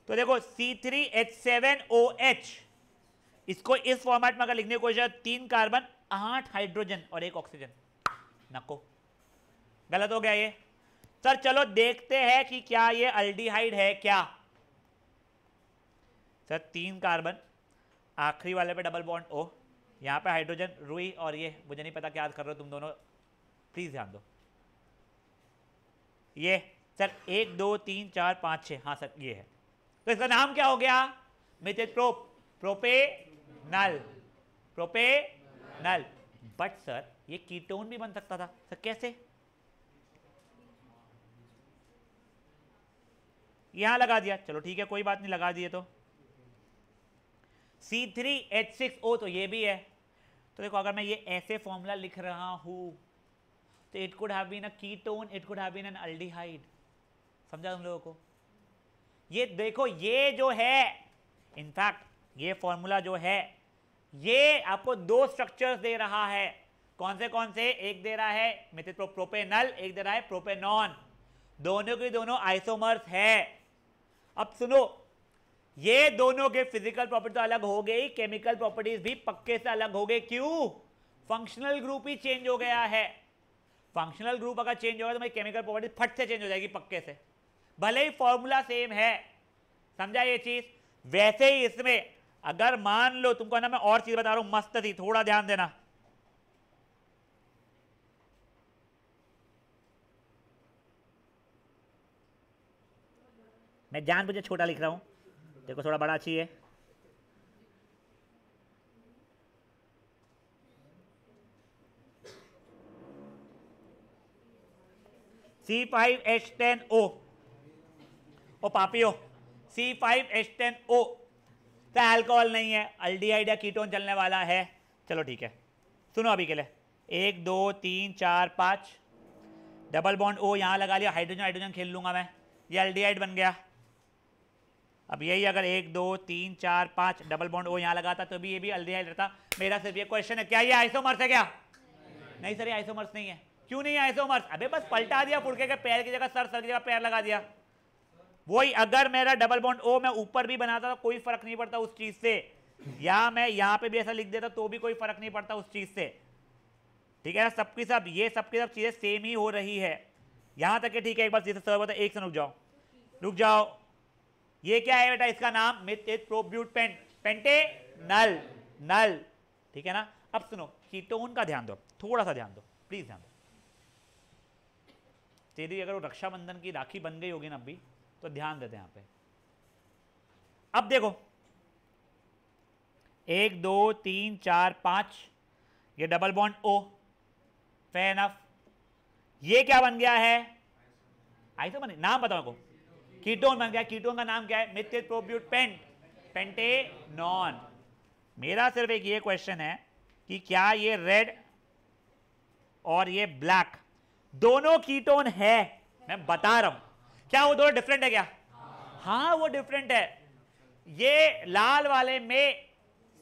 तो देखो C3H7OH, इसको इस फॉर्मेट में अगर लिखने की कोशिश, 3 कार्बन 8 हाइड्रोजन और 1 ऑक्सीजन, नको गलत हो गया ये। सर चलो देखते हैं कि क्या ये अल्डिहाइड है क्या। सर 3 कार्बन, आखिरी वाले पे डबल बॉन्ड O, यहाँ पे हाइड्रोजन रुई, और ये मुझे नहीं पता क्या याद कर रहे हो तुम दोनों, प्लीज ध्यान दो। ये सर 1 2 3 4 5 6, हाँ सर ये है। तो इसका नाम क्या हो गया? प्रोपेनल। बट सर ये कीटोन भी बन सकता था, सर कैसे? यहां लगा दिया, चलो ठीक है कोई बात नहीं, लगा दिए। तो C3H6O तो ये भी है। तो देखो अगर मैं ये ऐसे फॉर्मूला लिख रहा हूं तो it could have been a ketone, it could have been an aldehyde. समझा तुम लोगों को? ये देखो ये जो है, इनफैक्ट ये फॉर्मूला जो है ये आपको 2 स्ट्रक्चर्स दे रहा है। कौन से? एक दे रहा है मिथिल प्रोपेनल, एक दे रहा है प्रोपेनॉन। दोनों के दोनों आइसोमर्स है। अब सुनो, ये दोनों के फिजिकल प्रॉपर्टी तो अलग हो गई, केमिकल प्रॉपर्टीज भी पक्के से अलग हो गए। क्यों? फंक्शनल ग्रुप ही चेंज हो गया है। फंक्शनल ग्रुप अगर चेंज होगा तो मेरी केमिकल प्रॉपर्टी फट से चेंज हो जाएगी पक्के से, भले ही फॉर्मूला सेम है। समझा ये चीज? वैसे ही इसमें अगर मान लो तुमको ना, मैं और चीज बता रहा हूं मस्त थी, थोड़ा ध्यान देना। मैं जानबूझ के छोटा लिख रहा हूँ, देखो थोड़ा बड़ा चाहिए। C5H10O ओ पापियो, C5H10O तो अल्कोहल नहीं है, अल्डिहाइड या कीटोन चलने वाला है। चलो ठीक है, सुनो अभी के लिए 1 2 3 4 5 डबल बॉन्ड ओ यहाँ लगा लिया, हाइड्रोजन हाइड्रोजन खेल लूंगा मैं, ये अल्डिहाइड बन गया। अब यही अगर 1 2 3 4 5 डबल बॉन्ड ओ यहाँ लगाता तो भी ये भी अल्डिहाइड रहता। मेरा सिर्फ ये क्वेश्चन है, क्या ये आइसोमर्स है क्या? नहीं सर, ये आइसोमर्स नहीं है। क्यों नहीं है आइसोमर्स? अबे बस पलटा दिया, फुड़के के पैर की जगह सर, सर की जगह पैर लगा दिया। वही अगर मेरा डबल बॉन्ड ओ मैं ऊपर भी बनाता तो कोई फर्क नहीं पड़ता उस चीज से, या मैं यहाँ पे भी ऐसा लिख देता तो भी कोई फर्क नहीं पड़ता उस चीज से, ठीक है ना। सबकी सब ये सबकी सब चीजें सेम ही हो रही है यहां तक के, ठीक है। एक बार जैसे सर बता, एक से रुक जाओ, ये क्या है बेटा? इसका नाम मिथिल प्रोब्यूटेंट, पेंटेनल नल, ठीक है ना। अब सुनो, कीटोन का ध्यान दो, थोड़ा सा ध्यान दो, प्लीज ध्यान दो। तेरी अगर वो रक्षाबंधन की राखी बन गई होगी ना अभी, तो ध्यान देते यहां पे। अब देखो 1 2 3 4 5 ये double bond O, fair enough. ये क्या बन गया है? आइसोमर। नाम बताओ को, कीटोन बन गया। कीटोन का नाम क्या है? मिथिल प्रोब्यूटेंट, पेंटेनॉन। मेरा सिर्फ एक ये क्वेश्चन है कि क्या ये रेड और ये ब्लैक दोनों कीटोन है? मैं बता रहा हूं, क्या वो दोनों डिफरेंट है क्या? हाँ वो डिफरेंट है। ये लाल वाले में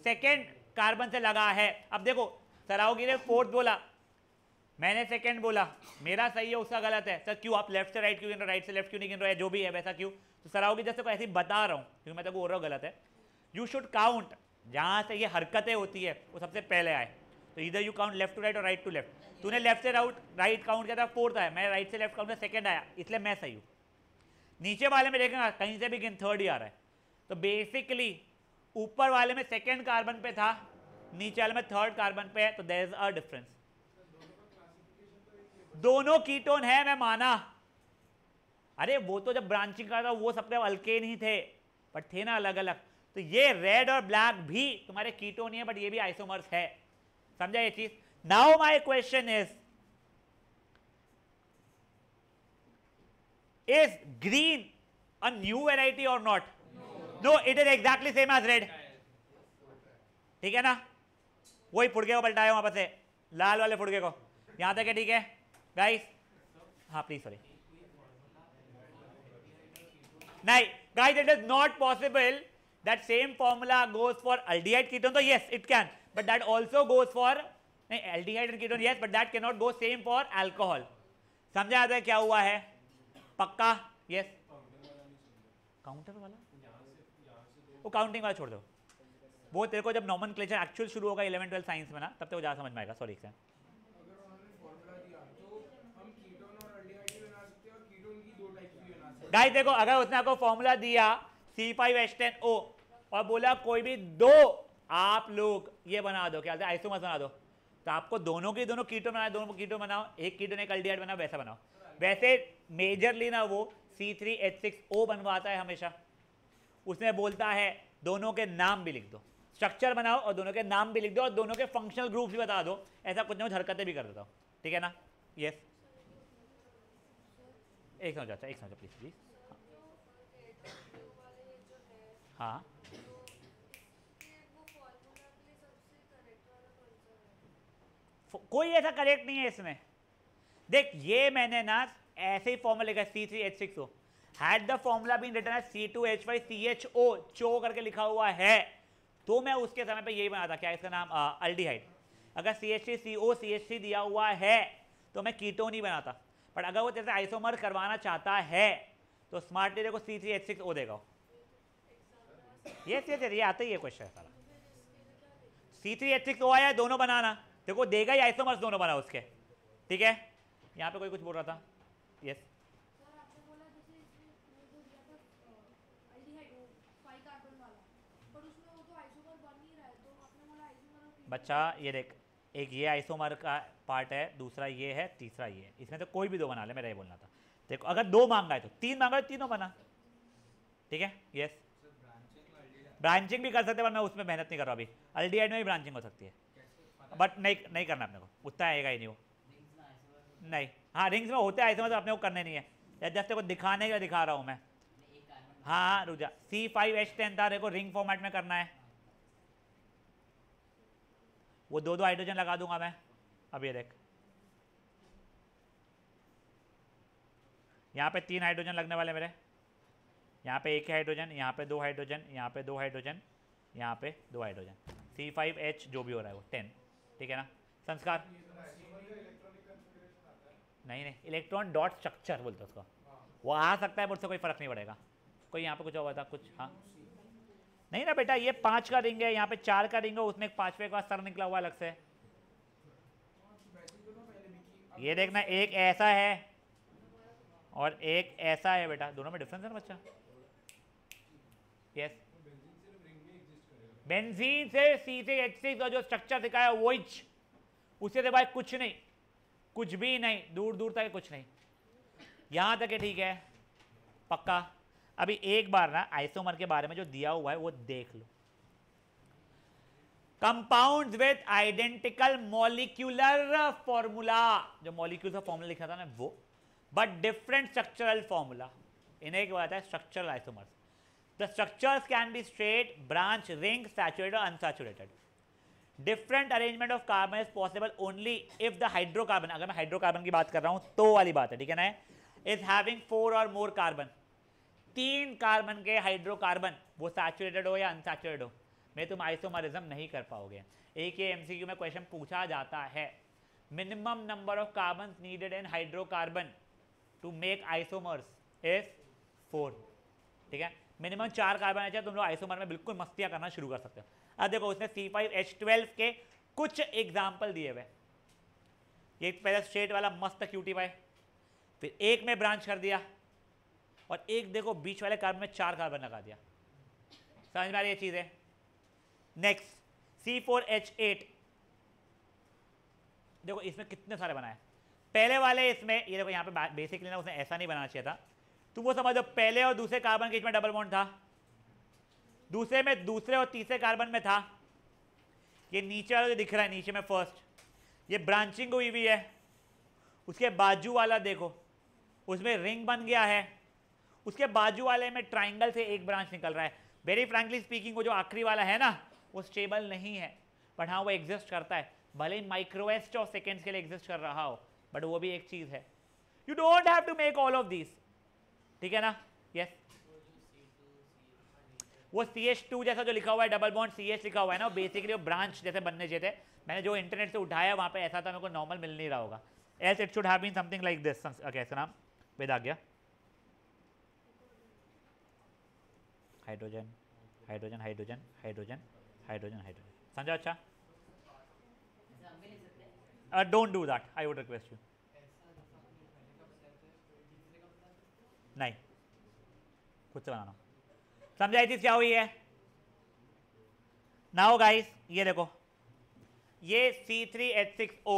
सेकेंड कार्बन से लगा है। अब देखो सरावगी ने फोर्थ बोला, मैंने सेकेंड बोला, मेरा सही है उसका गलत है। सर क्यों? आप लेफ्ट से राइट क्यों गिन रहे हो, राइट से लेफ्ट क्यों नहीं गिन रहे हो, जो भी है वैसा क्यों? तो सरावगी जैसे को ऐसे ही बता रहा हूं क्योंकि मैं तो बोल रहा हूं गलत है। यू शुड काउंट, जहां से ये हरकतें होती है वो सबसे पहले आए। तो इधर you count left to right और राइट टू लेफ्ट। तूने लेफ्ट से राइट काउंट किया था, फोर्थ आया। मैं राइट से लेफ्ट काउंट किया, सेकंड आया, इसलिए मैं सही हूं। नीचे वाले में देखेंगे कहीं से भी गिन, थर्ड ही आ रहा है। तो बेसिकली ऊपर वाले में सेकेंड कार्बन पे था, नीचे वाले में थर्ड कार्बन पे है, तो देयर इज अ डिफरेंस। दोनों कीटोन है, मैं माना। अरे वो तो जब ब्रांचिंग का था वो सबके अल्केन ही थे, बट थे ना अलग अलग। तो ये रेड और ब्लैक भी तुम्हारे कीटोन ही है, बट ये भी आइसोमर्स है। समझा ये चीज? Now my question is green a new variety or not? No, it is exactly same as red. ठीक है ना? वही फुड़के को पलटाया वापस से, लाल वाले फुड़के को। यहां तक है, ठीक है गाइस? हाँ प्लीज, सॉरी। नहीं guys, it is not possible that same formula goes for aldehyde ketone. So yes, it can, but that also goes for aldehyde and ketone, yes, but that cannot go same for alcohol. समझा आता है क्या हुआ है? पक्का? यस। काउंटर वाला, वो काउंटिंग वाला छोड़ दो, वो तेरे को जब नॉमेनक्लेचर एक्चुअल शुरू होगा 11 12 साइंस में ना, तब तक वो ज़्यादा समझ में आएगा। Sorry sir. गाइस देखो, अगर उसने आपको फॉर्मूला दिया C5H10O और बोला कोई भी दो आप लोग ये बना दो, क्या आइसोमर्स बना दो, तो आपको दोनों के दोनों कीटोन बनाओ, दोनों कीटोन बनाओ, एक कीटोन एक अल्डिहाइड बनाओ, वैसा बनाओ। वैसे मेजरली ना वो C3H6O बनवाता है हमेशा। उसमें बोलता है दोनों के नाम भी लिख दो, स्ट्रक्चर बनाओ और दोनों के नाम भी लिख दो और दोनों के फंक्शनल ग्रुप भी बता दो। ऐसा कुछ ना कुछ हरकतें भी कर देता हूँ, ठीक है ना? यस। एक समझ आता, एक समझ प्लीज प्लीज। हाँ कोई ऐसा करेक्ट नहीं है इसमें। देख ये मैंने ना ऐसे ही फॉर्मूला लिखा C3H6O, had the formula been written as C2H5CHO चो करके लिखा हुआ है, तो मैं उसके समय पे यही बनाता, क्या इसका नाम अल्डिहाइड। अगर CH3CO CH3 दिया हुआ है तो मैं कीटोन ही बनाता, बट अगर वो जैसे आइसोमर करवाना चाहता है तो स्मार्टली देखो C3H6O देगा। यस यस, ये आता ही है क्वेश्चन सारा। C3H6O आया, दोनों बनाना, देखो देगा ही आइसोमर्स दोनों बना उसके, ठीक है? यहाँ पे कोई कुछ बोल रहा था। यस बच्चा, ये देख, एक ये आइसोमर का पार्ट है, दूसरा ये है, तीसरा ये है, इसमें से कोई भी दो बना ले, मेरा ये बोलना था। देखो अगर दो मांगा है तो तीन मांगा है, तीनों बना। ठीक है, यस। ब्रांचिंग भी कर सकते हैं पर मैं उसमें मेहनत नहीं कर रहा अभी। अल्डिहाइड में भी ब्रांचिंग हो सकती है बट नहीं करना अपने को, उतना आएगा ही नहीं वो। नहीं, हाँ रिंग्स में होते हैं ऐसे, मतलब अपने को करने नहीं है, या जस्ट को दिखाने के लिए दिखा रहा हूँ मैं। हाँ रुक जा, C5H10 था, देखो रिंग फॉर्मेट में करना है, वो दो हाइड्रोजन लगा दूंगा मैं। अब ये देख, यहाँ पे 3 हाइड्रोजन लगने वाले मेरे, यहाँ पे 1 हाइड्रोजन, यहाँ पे 2 हाइड्रोजन, यहाँ पे 2 हाइड्रोजन, यहाँ पे 2 हाइड्रोजन, C5H जो भी हो रहा है वो 10, ठीक है ना। संस्कार नहीं, इलेक्ट्रॉन डॉट स्ट्रक्चर बोलते उसको, वो आ सकता है, मुझसे कोई फर्क नहीं पड़ेगा। कोई यहाँ पे कुछ हुआ था कुछ, हाँ नहीं ना बेटा, ये 5 का रिंग है, यहाँ पे 4 का रिंग है, उसमें एक 5वें का सर निकला हुआ अलग से। ये देखना, एक ऐसा है और एक ऐसा है बेटा, दोनों में डिफरेंस है ना बच्चा। यस, बेंजीन से C6H6 का जो स्ट्रक्चर दिखाया वही, उससे भाई कुछ नहीं, कुछ भी नहीं, दूर दूर तक कुछ नहीं, यहां तक है, ठीक है पक्का। अभी एक बार ना आइसोमर के बारे में जो दिया हुआ है वो देख लो। Compounds with identical molecular formula, जो मॉलिक्यूल का फॉर्मूला लिखा था ना वो, बट डिफरेंट स्ट्रक्चरल फॉर्मूला, इन्हें क्या होता है structural isomers. The structures can be straight, branch, ring, saturated और unsaturated. Different arrangement of carbon is possible only if the hydrocarbon, अगर मैं हाइड्रोकार्बन की बात कर रहा हूं तो वाली बात है, ठीक है ना, इज हैविंग 4 और मोर कार्बन, 3 कार्बन के हाइड्रोकार्बन, वो सैचुरेटेड हो या अनसैचुरेटेड हो, में तुम आइसोमरिज्म नहीं कर पाओगे। एक ये एमसीक्यू में क्वेश्चन पूछा जाता है, minimum number of carbon needed in hydrocarbon to make isomers is 4, ठीक है, मिनिमम 4 कार्बन है, तुम लोग आइसोमर में बिल्कुल मस्तियां करना शुरू कर सकते हो। अब देखो उसने C5H12 के कुछ एग्जाम्पल दिए हुए, ये पहले स्ट्रेट वाला मस्त QT5, फिर एक में ब्रांच कर दिया, और एक देखो बीच वाले कार्बन में 4 कार्बन लगा दिया, समझ में आ रही है चीजें। नेक्स्ट C4H8, देखो इसमें कितने सारे बनाए, पहले वाले इसमें ये देखो, यहाँ पे बेसिकली ना उसने ऐसा नहीं बनाना चाहिए था, तुम वो समझो पहले और दूसरे कार्बन के बीच में डबल बॉन्ड था, दूसरे में दूसरे और तीसरे कार्बन में था, ये नीचे वाला जो दिख रहा है नीचे में फर्स्ट, ये ब्रांचिंग हुई हुई है, उसके बाजू वाला देखो उसमें रिंग बन गया है, उसके बाजू वाले में ट्राइंगल से एक ब्रांच निकल रहा है। वेरी फ्रैंकली स्पीकिंग वो जो आखिरी वाला है ना वो स्टेबल नहीं है, बट हाँ वो एग्जिस्ट करता है, भले ही माइक्रोएस्ट ऑफ सेकेंड्स के लिए एग्जिस्ट कर रहा हो, बट वो भी एक चीज है। You don't have to make all of this, ठीक है ना। यस, वो CH2 जैसा जो लिखा हुआ है डबल बॉन्ड CH लिखा हुआ है ना, वो बेसिकली वो ब्रांच जैसे बनने चाहिए थे, मैंने जो इंटरनेट से उठाया वहां पे ऐसा था, मेरे को नॉर्मल मिल नहीं रहा होगा, else it should have been something like this. कैसा नाम वेद आ गया, hydrogen hydrogen hydrogen hydrogen hydrogen hydrogen, समझा। अच्छा, don't do that, I would request you, नहीं खुद से बनाना। समझाई चीज क्या हुई है नाउ गाइस, ये देखो ये C3H6O,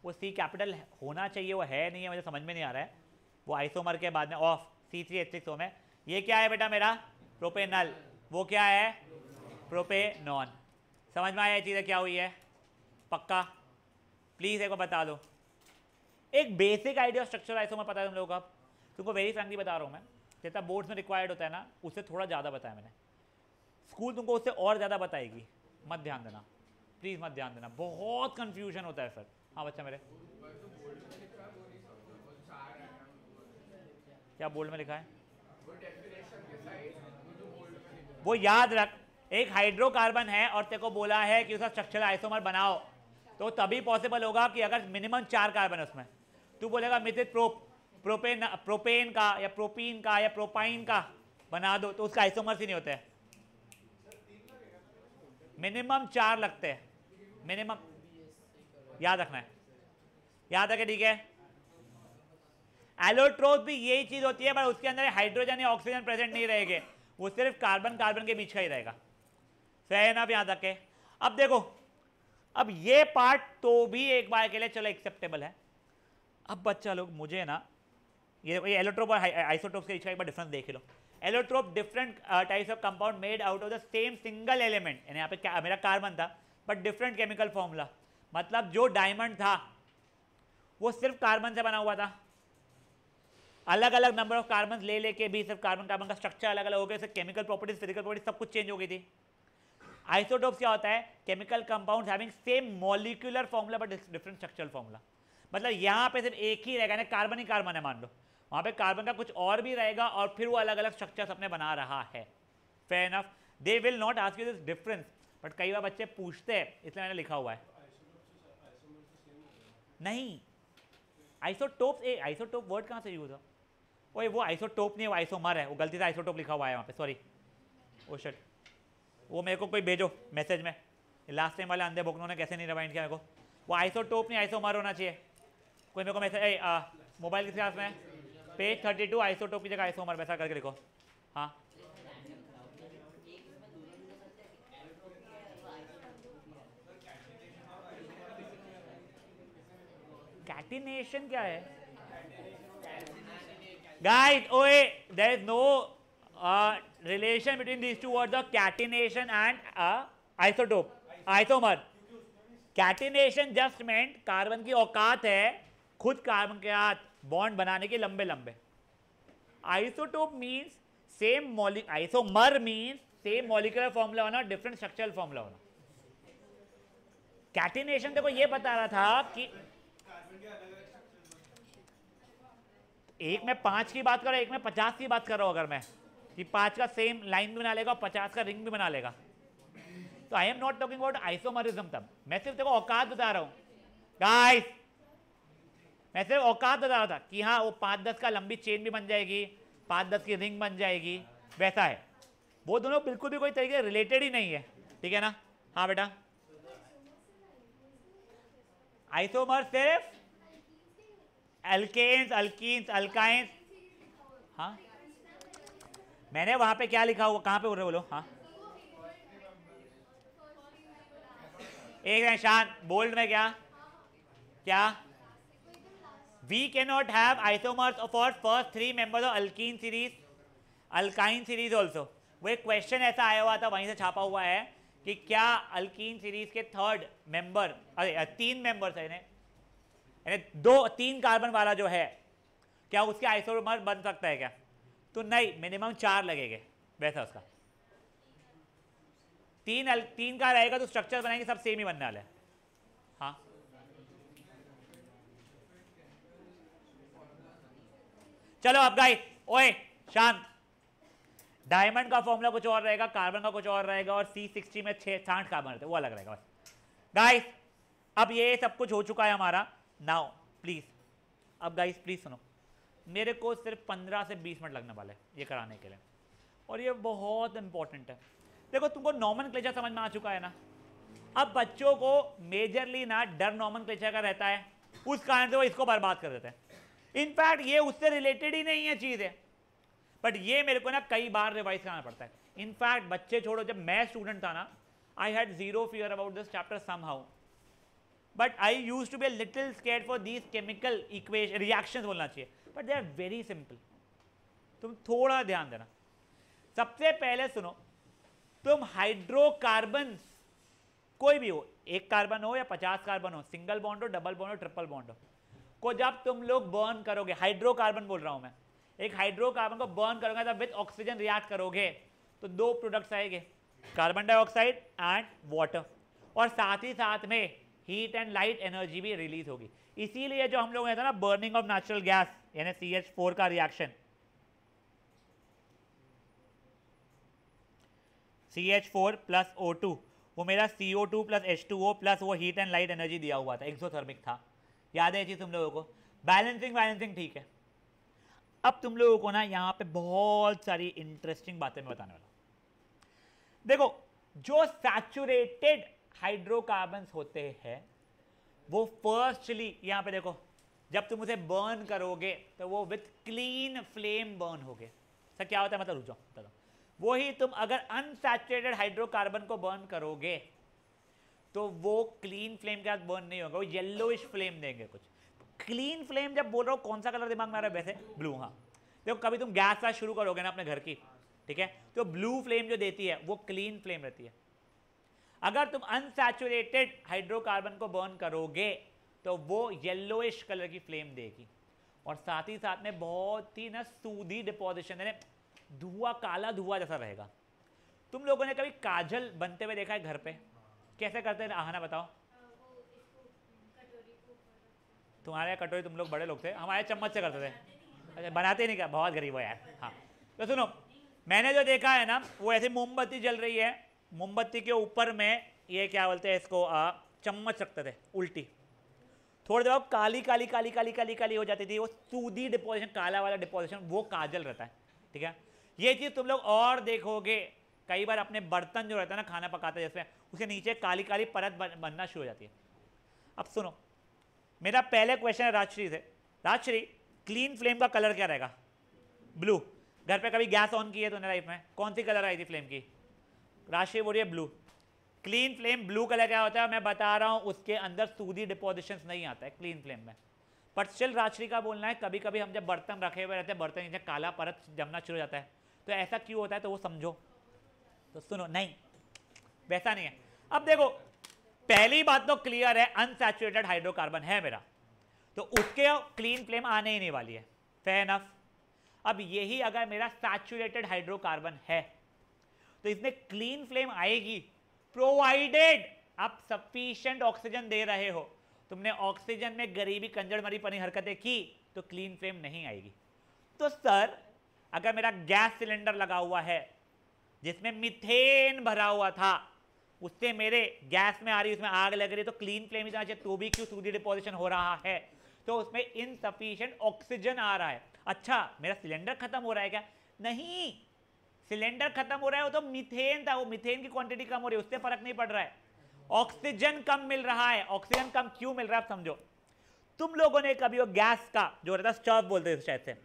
वो C कैपिटल होना चाहिए, वो है नहीं है, मुझे समझ में नहीं आ रहा है, वो आइसोमर के बाद में ऑफ C3H6O में ये क्या है बेटा मेरा प्रोपेनल, वो क्या है प्रोपेनॉन। समझ में आया चीज़ें क्या हुई है पक्का, प्लीज एक बार बता दो, एक बेसिक आइडिया स्ट्रक्चर आइसोमर पता है तुम लोगों को, तुमको वेरी फ्रैंकली बता रहा हूँ मैं, जितना बोर्ड्स में रिक्वायर्ड होता है ना उससे थोड़ा ज़्यादा बताया मैंने, स्कूल तुमको उससे और ज़्यादा बताएगी, मत ध्यान देना प्लीज़, मत ध्यान देना, बहुत कंफ्यूजन होता है सर। हाँ बच्चा मेरे, क्या बोर्ड में लिखा है वो याद रख, एक हाइड्रोकार्बन है और तेरे को बोला है कि उसका स्ट्रक्चरल आइसोमर बनाओ, तो तभी पॉसिबल होगा कि अगर मिनिमम 4 कार्बन है उसमें, तू बोलेगा मिथिल प्रोपेन का या प्रोपीन का या प्रोपाइन का बना दो, तो उसका आइसोमर्स ही नहीं होते हैं, मिनिमम 4 लगते हैं, मिनिमम याद रखना है, याद रखे ठीक है। एलोट्रोप भी यही चीज होती है, पर उसके अंदर हाइड्रोजन या ऑक्सीजन प्रेजेंट नहीं रहेंगे, वो सिर्फ कार्बन कार्बन के बीच का ही रहेगा, सही है ना, याद रखे। अब देखो, अब ये पार्ट तो भी एक बार के लिए चलो एक्सेप्टेबल है। अब बच्चा लोग मुझे ना ये एलोट्रोप और आइसोटोप के बीच का एक बार डिफरेंस देख लो। Allotrope different types of compound made out of the same single element, यानी यहाँ पे मेरा कार्बन था बट डिफरेंट केमिकल फॉर्मूला, मतलब जो डायमंड था वो सिर्फ कार्बन से बना हुआ था, अलग अलग नंबर ऑफ कार्बन ले लेके भी सिर्फ कार्बन कार्बन का स्ट्रक्चर अलग अलग हो गया, सिर्फ केमिकल प्रॉपर्टीज फिजिकल प्रॉपर्टीज सब कुछ चेंज हो गई थी। आइसोटोप्स क्या होता है? Chemical compounds having same molecular formula but different structural formula, मतलब यहाँ पे सिर्फ एक ही रहेगा ना, कार्बन ही कार्बन है मान लो, वहाँ पे कार्बन का कुछ और भी रहेगा और फिर वो अलग अलग स्ट्रक्चर्स अपने बना रहा है। Fair enough, they will not ask you this difference, but कई बार बच्चे पूछते हैं इसलिए मैंने लिखा हुआ है। नहीं, आइसोटोप, आइसोटोप वर्ड कहाँ से यूज हो? ओए वो आइसोटोप नहीं है, वो आइसोमर है, वो गलती से आइसोटोप लिखा हुआ है वहाँ पे, सॉरी। ओ शिट, वो मेरे को कोई भेजो मैसेज में, लास्ट टाइम वाले अंधे भोकनों ने कैसे नहीं रिमाइंड किया मेरे को, वो आइसोटोप नहीं आइसोमर होना चाहिए। कोई मेरे को मैसेज, मोबाइल किस क्लास में? पेज 32 आइसोटोप की जगह आइसोमर वैसा करके लिखो। हाँ कैटिनेशन क्या है गाइस? ओए there is no relation between these two words of catenation and isotope, isomer. Catenation just meant carbon की औकात है खुद कार्बन के साथ बॉन्ड बनाने के लंबे लंबे। Isotope means same isomer means same molecular formula होना, डिफरेंट स्ट्रक्चरल फॉर्मूला होना। कैटिनेशन देखो ये बता रहा था कि एक में 5 की बात कर रहा हूं, एक में 50 की बात कर रहा हूं, अगर मैं कि 5 का सेम लाइन भी बना लेगा और 50 का रिंग भी बना लेगा, तो आई am not talking about isomerism. तब मैं सिर्फ देखो औकात बता रहा हूं गाइस, मैं सिर्फ औकात बता रहा था कि हाँ वो 5-10 का लंबी चेन भी बन जाएगी, 5-10 की रिंग बन जाएगी, वैसा है। वो दोनों बिल्कुल भी कोई तरीके रिलेटेड ही नहीं है, ठीक है ना? हाँ बेटा, आइसोमर सिर्फ एल्केन्स, अल्कीन्स, अल्काइंस। हाँ मैंने वहां पे क्या लिखा हुआ, कहां पे बोल रहे बोलो? हाँ एक निशान बोल्ड में क्या क्या? We can not have isomers for first 3 members of alkene series, alkyne series also. वो एक क्वेश्चन ऐसा आया हुआ था, वहीं से छापा हुआ है कि क्या अल्कीन सीरीज के थर्ड मेंबर, अरे 3 मेंबर्स है, 2-3 कार्बन वाला जो है, क्या उसके आइसोमर बन सकता है क्या? तो नहीं, मिनिमम 4 लगेंगे वैसा उसका। 3 का रहेगा तो स्ट्रक्चर बनाएंगे सब सेम ही बनने वाला है। हाँ चलो अब गाइस, ओए शांत, डायमंड का फॉर्मूला कुछ और रहेगा, कार्बन का कुछ और रहेगा, और C60 में 60 कार्बन रहते हैं, वो अलग रहेगा बस। गाइस अब ये सब कुछ हो चुका है हमारा। नाउ प्लीज, अब गाइस प्लीज सुनो, मेरे को सिर्फ 15 से 20 मिनट लगने वाले ये कराने के लिए, और ये बहुत इंपॉर्टेंट है। देखो तुमको नॉमेनक्लेचर समझ में आ चुका है ना? अब बच्चों को मेजरली ना डर नॉमेनक्लेचर का रहता है, उस कारण से वो इसको बर्बाद कर देते हैं। इनफैक्ट ये उससे रिलेटेड ही नहीं है चीज़ है, बट ये मेरे को ना कई बार रिवाइज करना पड़ता है। इनफैक्ट बच्चे छोड़ो, जब मैं स्टूडेंट था ना, I had zero fear about this chapter somehow, but I use to be a little scared for these chemical equation reactions बोलना चाहिए, but they are very simple. तुम थोड़ा ध्यान देना। सबसे पहले सुनो, तुम हाइड्रोकार्बन कोई भी हो, 1 कार्बन हो या 50 कार्बन हो, सिंगल बॉन्ड हो, डबल बॉन्ड हो, ट्रिपल बॉन्ड हो, को जब तुम लोग बर्न करोगे, हाइड्रोकार्बन बोल रहा हूं मैं, एक हाइड्रोकार्बन को बर्न करोगे तब विद ऑक्सीजन रिएक्ट करोगे तो 2 प्रोडक्ट्स आएंगे, कार्बन डाइऑक्साइड एंड वाटर, और साथ ही साथ में हीट एंड लाइट एनर्जी भी रिलीज होगी। इसीलिए जो हम लोग कहते हैं ना बर्निंग ऑफ नेचुरल गैस यानी CH4 का रिएक्शन, CH4 प्लस O2, वो मेरा CO2 प्लस H2O प्लस वो हीट एंड लाइट एनर्जी दिया हुआ था, एक्सोथर्मिक था, याद है चीज तुम लोगों को? बैलेंसिंग ठीक है। अब तुम लोगों को ना यहाँ पे बहुत सारी इंटरेस्टिंग बातें मैं बताने वाला हूं। देखो जो सैचुरेटेड हाइड्रोकार्बन्स होते हैं वो फर्स्टली यहाँ पे देखो, जब तुम उसे बर्न करोगे तो वो विथ क्लीन फ्लेम बर्न होगे। सर क्या होता है मतलब? रुक जाओ बताओ। वही तुम अगर अनसैचुरेटेड हाइड्रोकार्बन को बर्न करोगे तो वो क्लीन फ्लेम के साथ बर्न नहीं होगा, वो येलोइश फ्लेम देंगे कुछ। क्लीन फ्लेम जब बोल रहा हूँ, कौन सा कलर दिमाग में आ रहा है? वैसे ब्लू। हाँ देखो, कभी तुम गैस का शुरू करोगे ना अपने घर की, ठीक है। तो ब्लू फ्लेम जो देती है वो क्लीन फ्लेम रहती है। अगर तुम अनसैचुरेटेड हाइड्रोकार्बन को बर्न करोगे तो वो येलोइश कलर की फ्लेम देगी, और साथ ही साथ में बहुत ही ना सूदी डिपोजिशन, यानी धुआं, काला धुआं जैसा रहेगा। तुम लोगों ने कभी काजल बनते हुए देखा है घर पे? कैसे करते हैं आहाना बताओ। तुम्हारे कटोरी, तुम लोग बड़े लोग थे, हमारे चम्मच से करते थे। अच्छा, बनाते नहीं क्या? बहुत गरीब हो यार। हाँ, तो सुनो, मैंने जो देखा है ना, वो ऐसी मोमबत्ती जल रही है, मोमबत्ती के ऊपर में ये क्या बोलते हैं इसको, चम्मच रखते थे उल्टी, थोड़ी देर बाद काली काली काली काली काली काली हो जाती थी, वो सूदी डिपोजिशन, काला वाला डिपोजिशन, वो काजल रहता है। ठीक है, ये चीज़ तुम लोग और देखोगे कई बार अपने बर्तन जो रहता है ना खाना पकाते हैं जिसमें, उसके नीचे काली काली परत बनना शुरू हो जाती है। अब सुनो, मेरा पहले क्वेश्चन है राजश्री से। राजश्री, क्लीन फ्लेम का कलर क्या रहेगा? ब्लू। घर पे कभी गैस ऑन की है तूने लाइफ में? कौन सी कलर आई थी फ्लेम की? राजश्री बोल रही है blue. Clean flame blue colour क्या होता है मैं बता रहा हूं, उसके अंदर सूदी डिपोजिशन नहीं आता है क्लीन फ्लेम में। पर स्टिल राजश्री का बोलना है कभी कभी हम जब बर्तन रखे हुए रहते हैं, बर्तन नीचे काला परत जमना शुरू हो जाता है, तो ऐसा क्यों होता है तो वो समझो। तो सुनो, नहीं वैसा नहीं है। अब देखो, पहली बात तो क्लियर है, अनसैचुरेटेड हाइड्रोकार्बन है मेरा, तो उसके क्लीन फ्लेम आने ही नहीं वाली है। Fair enough. अब यही अगर मेरा सैचुरेटेड हाइड्रोकार्बन है तो इसमें क्लीन फ्लेम आएगी, प्रोवाइडेड आप सफिशिएंट ऑक्सीजन दे रहे हो। तुमने ऑक्सीजन में गरीबी कंजरमरी पनी हरकतें की तो क्लीन फ्लेम नहीं आएगी। तो सर, अगर मेरा गैस सिलेंडर लगा हुआ है जिसमें मीथेन भरा हुआ था, उससे मेरे गैस में आ रही, उसमें आग लग रही है, तो क्लीन फ्लेम ही चाहिए, तो भी क्यों सूदी डिपोजिशन हो रहा है? तो उसमें इनसफिशिएंट ऑक्सीजन आ रहा है। अच्छा, मेरा सिलेंडर खत्म हो रहा है क्या? नहीं, सिलेंडर खत्म हो रहा है, वो तो मीथेन था, वो मीथेन की क्वांटिटी कम हो रही है, उससे फर्क नहीं पड़ रहा है, ऑक्सीजन कम मिल रहा है। ऑक्सीजन कम क्यों मिल रहा है समझो। तुम लोगों ने कभी वो गैस का जो रहता है, स्टोव बोलते हैं शायद से,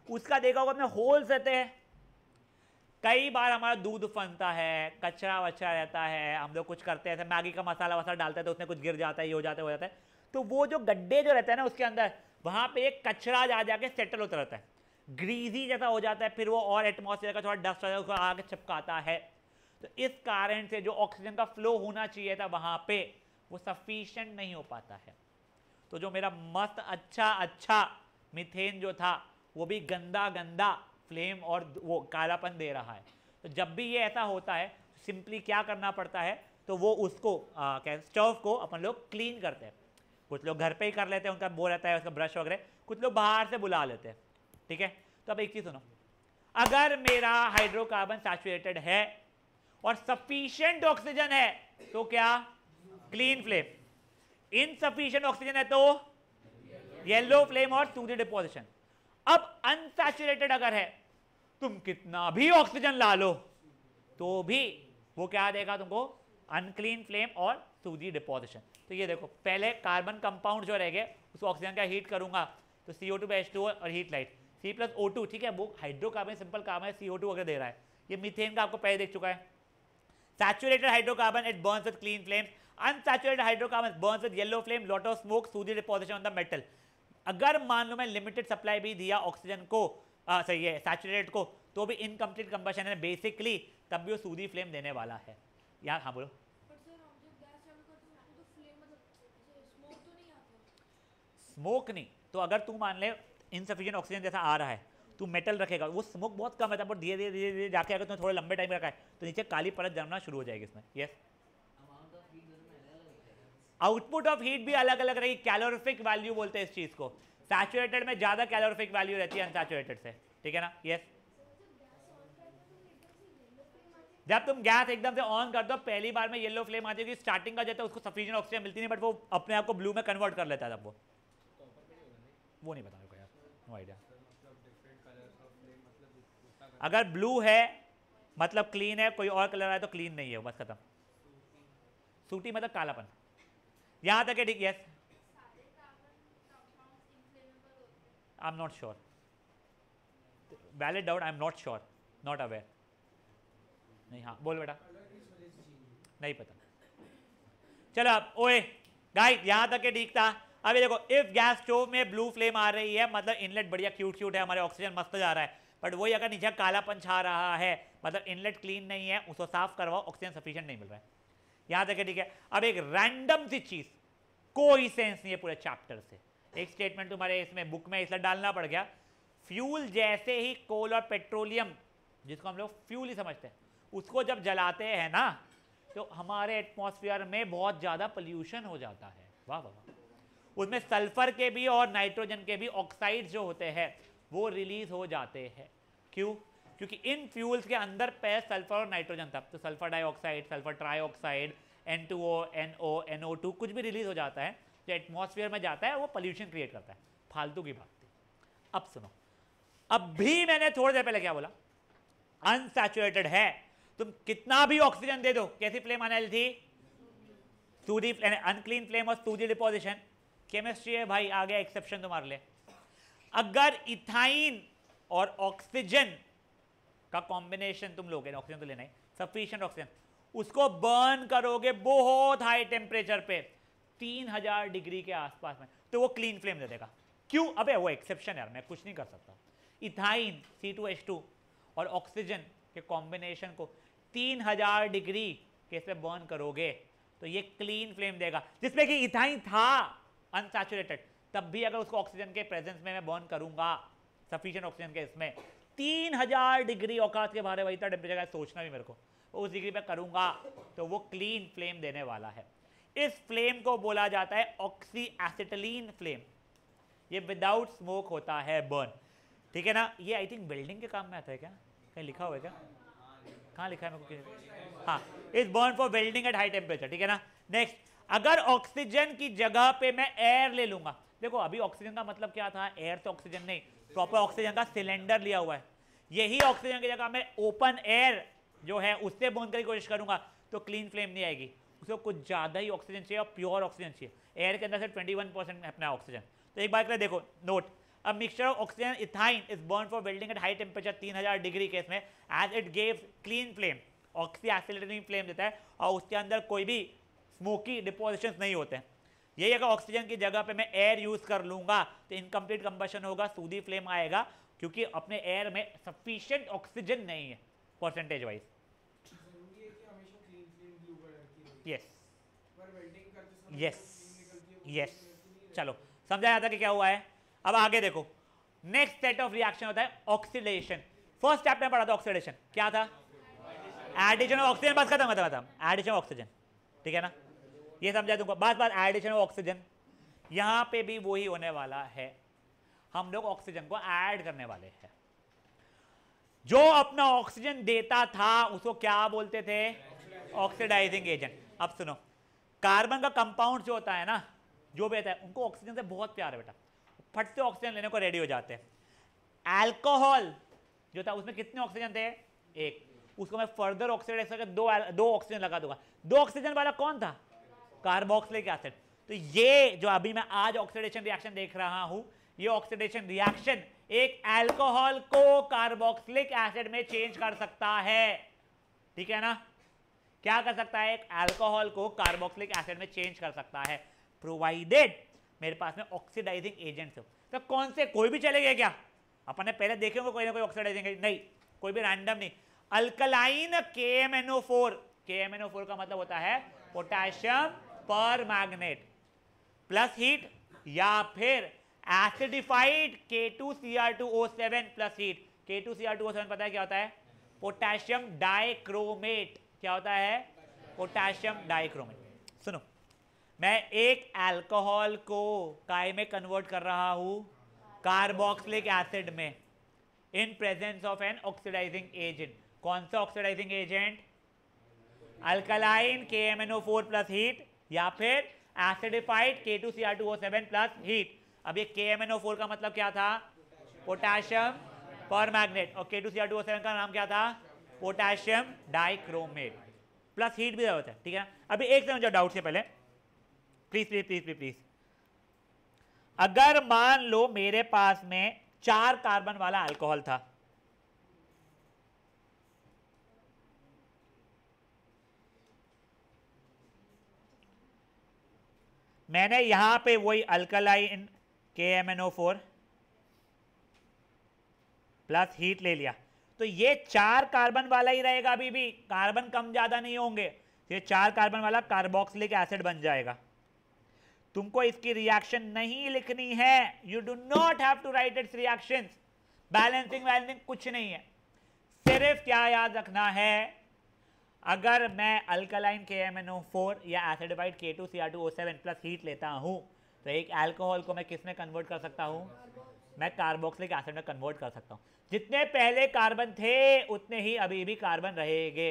उसका देखा होगा, अपने होल्स रहते हैं। कई बार हमारा दूध फंसता है, कचरा वचरा रहता है, हम लोग कुछ करते हैं, मैगी का मसाला वसाला डालते हैं तो उसमें कुछ गिर जाता है, ये हो जाता है, हो जाता है, तो वो जो गड्ढे जो रहते हैं ना उसके अंदर, वहां पे एक कचरा जा जाके सेटल होता रहता है, ग्रीजी जैसा हो जाता है, फिर वो और एटमॉस्फेयर का थोड़ा डस्ट रहता है, उसको आगे चिपकाता है। तो इस कारण से जो ऑक्सीजन का फ्लो होना चाहिए था वहां पे, वो सफिशिएंट नहीं हो पाता है। तो जो मेरा मस्त अच्छा मीथेन जो था, वो भी गंदा गंदा फ्लेम और वो कालापन दे रहा है। तो जब भी ये ऐसा होता है, सिंपली क्या करना पड़ता है, तो वो उसको स्टोव को अपन लोग क्लीन करते हैं। कुछ लोग घर पे ही कर लेते हैं, उनका वो रहता है उसका ब्रश वगैरह, कुछ लोग बाहर से बुला लेते हैं। ठीक है, तो अब एक चीज सुनो, अगर मेरा हाइड्रोकार्बन सैचुरेटेड है और सफिशिएंट ऑक्सीजन है तो क्या? Clean flame. इनसफिशिएंट ऑक्सीजन है तो येलो फ्लेम और सूदी डिपोजिशन। अब अनसैचुरेटेड अगर है, तुम कितना भी ऑक्सीजन ला लो तो भी वो क्या देगा तुमको? अनक्लीन फ्लेम और सूदी डिपोजिशन। तो ये देखो, पहले कार्बन कंपाउंड जो रहेंगे उसको ऑक्सीजन का हीट करूंगा तो CO2 पे H2O और हीट लाइट, C+O2, ठीक है, वो हाइड्रोकार्बन सिंपल कार्बन है, CO2 वगैरह दे रहा है। ये मीथेन का आपको पहले देख चुका है। Saturated hydrocarbon it burns with clean flame, unsaturated hydrocarbon burns with yellow flame, lot of smoke, sooty deposition on the metal. अगर मान लो मैं लिमिटेड सप्लाई भी दिया ऑक्सीजन को, सही है, सैचुरेटेड को, तो भी इनकम्प्लीट कंबशन है बेसिकली, तब भी वो सूदी फ्लेम देने वाला है। यार हाँ बोलो। स्मोक नहीं, तो अगर तू मान ले इनसफिशिएंट ऑक्सीजन जैसा आ रहा है, तू मेटल रखेगा, वो स्मोक बहुत कम है, पर धीरे धीरे जाके अगर तुमने थोड़े लंबे टाइम रखा है तो नीचे काली परत जमना शुरू हो जाएगी इसमें। यस, आउटपुट ऑफ हीट भी अलग अलग रहेगी, कैलोरिफिक वैल्यू बोलते हैं इस चीज को। सैचुरेटेड में ज्यादा कैलोरिफिक वैल्यू रहती है अनसैचुरेटेड से, ठीक है ना। यस, जब तुम गैस एकदम से ऑन कर दो, पहली बार में येलो फ्लेम आती है, स्टार्टिंग का जाता है उसको सफिशिएंट ऑक्सीजन मिलती नहीं, बट वो अपने आप को ब्लू में कन्वर्ट कर लेता है। तब वो नहीं पता मेरे को यार, नो आइडिया। अगर ब्लू है मतलब क्लीन है, कोई और कलर आए तो क्लीन नहीं है, बस खत्म। सूटी मतलब कालापन, यहां तक है, ठीक। Yes, I am not sure, valid doubt, I am not sure, not aware. नहीं, हाँ बोल बेटा, नहीं पता। चलो अब ओए गाइस, यहां तक के ठीक था। अभी देखो, इफ गैस स्टोव में ब्लू फ्लेम आ रही है मतलब इनलेट बढ़िया क्यूट क्यूट है, हमारे ऑक्सीजन मस्त जा रहा है, बट वही अगर नीचे कालापन छा रहा है मतलब इनलेट क्लीन नहीं है, उसको साफ करवाओ, ऑक्सीजन सफिशिएंट नहीं मिल रहा है। यहां तक है, ठीक है। अब एक रैंडम सी चीज, कोई सेंस नहीं है पूरे चैप्टर से, एक स्टेटमेंट तुम्हारे इसमें बुक में इसलिए डालना पड़ गया, फ्यूल जैसे ही कोल और पेट्रोलियम, जिसको हम लोग फ्यूल ही समझते हैं, उसको जब जलाते हैं ना तो हमारे एटमॉस्फेयर में बहुत ज़्यादा पोल्यूशन हो जाता है। वाह वाह वाह। उसमें सल्फर के भी और नाइट्रोजन के भी ऑक्साइड जो होते हैं वो रिलीज हो जाते हैं। क्यों? क्योंकि इन फ्यूल्स के अंदर पे सल्फर और नाइट्रोजन था, तो sulphur dioxide, sulphur trioxide, N2O, NO, NO2 कुछ भी रिलीज हो जाता है, जो एटमॉस्फेयर में जाता है वो पोल्यूशन क्रिएट करता है। फालतू की बात थी। अब सुनो, अब भी मैंने थोड़ी देर पहले क्या बोला, अनसैचुरेटेड है, तुम कितना भी ऑक्सीजन दे दो, कैसी फ्लेम आने वाली थी? सूदी, अनक्लीन फ्लेम और सूदी डिपोजिशन। केमिस्ट्री है भाई, आ गया एक्सेप्शन तुम्हारे लिए। अगर इथाइन और ऑक्सीजन का कॉम्बिनेशन तुम लोगे, ऑक्सीजन तो लेना ही, सफिशिएंट ऑक्सीजन, उसको बर्न करोगे बहुत हाई टेम्परेचर पे, 3000 डिग्री के आसपास में, तो वो क्लीन फ्लेम दे देगा। क्यों? अबे वो एक्सेप्शन यार, मैं कुछ नहीं कर सकता। इथाइन C2H2 और ऑक्सीजन के कॉम्बिनेशन को 3000 डिग्री कैसे बर्न करोगे तो ये क्लीन फ्लेम देगा, जिसमें कि इथाइन था अनसैचुरेटेड, तब भी अगर उसको ऑक्सीजन के प्रेजेंस में मैं बर्न करूंगा, सफिशिएंट ऑक्सीजन के इसमें, 3000 डिग्री औकात के बारे वही था टेम्परेचर का, सोचना भी मेरे को, उस डिग्री पे करूंगा तो वो क्लीन फ्लेम देने वाला है। इस फ्लेम को बोला जाता है ऑक्सी एसिटिलीन फ्लेम। ये विदाउट स्मोक होता है बर्न, ठीक है ना। ये आई थिंक बिल्डिंग के काम में आता है क्या, कहीं लिखा हुआ है क्या? कहाँ लिखा है मेरे को? हाँ, is burn for welding at high temperature, ठीक है ना। नेक्स्ट, अगर ऑक्सीजन की जगह पे मैं एयर ले लूंगा, देखो अभी ऑक्सीजन का मतलब क्या था, एयर से ऑक्सीजन नहीं, प्रॉपर ऑक्सीजन का सिलेंडर लिया हुआ है, यही ऑक्सीजन की जगह मैं ओपन एयर जो है उससे बर्न करने की कोशिश करूंगा तो क्लीन फ्लेम नहीं आएगी, उसको कुछ ज़्यादा ही ऑक्सीजन चाहिए और प्योर ऑक्सीजन चाहिए। एयर के अंदर से 21% अपना ऑक्सीजन। तो एक बात देखो, note, a mixture of oxygen and ethane is burned for welding at high temperature 3000 degree case में, as it gives clean flame, oxy acetylene flame देता है और उसके अंदर कोई भी स्मोकी डिपोजिशन नहीं होते हैं। यही अगर ऑक्सीजन की जगह पे मैं एयर यूज कर लूंगा तो इनकम्प्लीट कंबशन होगा, सूदी फ्लेम आएगा, क्योंकि अपने एयर में सफिशिएंट ऑक्सीजन नहीं है percentage wise. Yes yes yes, चलो समझा जाता कि क्या हुआ है। अब आगे देखो, नेक्स्ट सेट ऑफ रिएक्शन होता है ऑक्सीडेशन। फर्स्ट चैप्टर में पढ़ा था ऑक्सीडेशन, क्या था? एडिशन ऑफ ऑक्सीजन, बस खत्म खत्म, एडिशन ऑफ ऑक्सीजन, ठीक है ना, ये समझा तुमको, बस एडिशन ऑफ ऑक्सीजन। यहां पे भी वही होने वाला है, हम लोग ऑक्सीजन को ऐड करने वाले हैं। जो अपना ऑक्सीजन देता था उसको क्या बोलते थे? Oxidising agent. अब सुनो, कार्बन का कंपाउंड जो होता है ना, जो भी होता है, उनको ऑक्सीजन से बहुत प्यार है बेटा, फट से ऑक्सीजन लेने को रेडी हो जाते हैं। अल्कोहल जो था उसमें कितने ऑक्सीजन थे? एक, उसको मैं फर्दर ऑक्सीडाइज करके दो ऑक्सीजन लगा दूंगा। दो ऑक्सीजन वाला कौन था? Carboxylic acid. तो ये जो अभी मैं आज ऑक्सीडेशन रिएक्शन देख रहा हूं, ये ऑक्सीडेशन रिएक्शन एक अल्कोहल को कार्बोक्सिलिक एसिड में चेंज कर सकता है, ठीक है ना। क्या कर सकता है? एक अल्कोहल को कार्बोक्सिलिक एसिड में चेंज कर सकता है, प्रोवाइडेड मेरे पास में ऑक्सीडाइजिंग एजेंट्स हो। तो कौन से? कोई भी चलेगा क्या? अपन ने पहले देखे होंगे कोई ना कोई ऑक्सीडाइजिंग, नहीं, कोई भी रैंडम नहीं। अल्कलाइन KMNO4, KMNO4 का मतलब होता है पोटेशियम पर मैग्नेट प्लस हीट, या फिर acidified K2Cr2O7 plus heat. K2Cr2O7 पता है क्या होता है? Potassium dichromate. क्या होता है? Potassium dichromate. सुनो, मैं एक अल्कोहल को काय में कन्वर्ट कर रहा हूं? कार्बोक्सिलिक एसिड में, in presence of an oxidising agent. कौन सा oxidising agent? Alkaline KMNO4 plus heat, या फिर एसिडिफाइड K2Cr2O7 प्लस हीट। अब ये KMNO4 का मतलब क्या था? पोटेशियम पर मैग्नेट, और K2Cr2O7 का नाम क्या था? Potassium dichromate. प्लस हीट भी होता है, ठीक है ना। अभी एक समझो डाउट से पहले, please please please please please. अगर मान लो मेरे पास में 4 कार्बन वाला अल्कोहल था, मैंने यहां पे वही अल्कलाइन KMNO4 प्लस हीट ले लिया, तो ये 4 कार्बन वाला ही रहेगा, अभी भी कार्बन कम ज्यादा नहीं होंगे, ये 4 कार्बन वाला कार्बोक्सिलिक एसिड बन जाएगा। तुमको इसकी रिएक्शन नहीं लिखनी है, you do not have to write its reactions, balancing कुछ नहीं है। सिर्फ क्या याद रखना है, अगर मैं अल्कलाइन KMnO4 या एसिडिफाइड K2Cr2O7 प्लस हीट लेता हूं तो एक अल्कोहल को मैं किस में कन्वर्ट कर सकता हूं, मैं कार्बोक्सिलिक एसिड में कन्वर्ट कर सकता हूं। जितने पहले कार्बन थे उतने ही अभी भी कार्बन रहेंगे।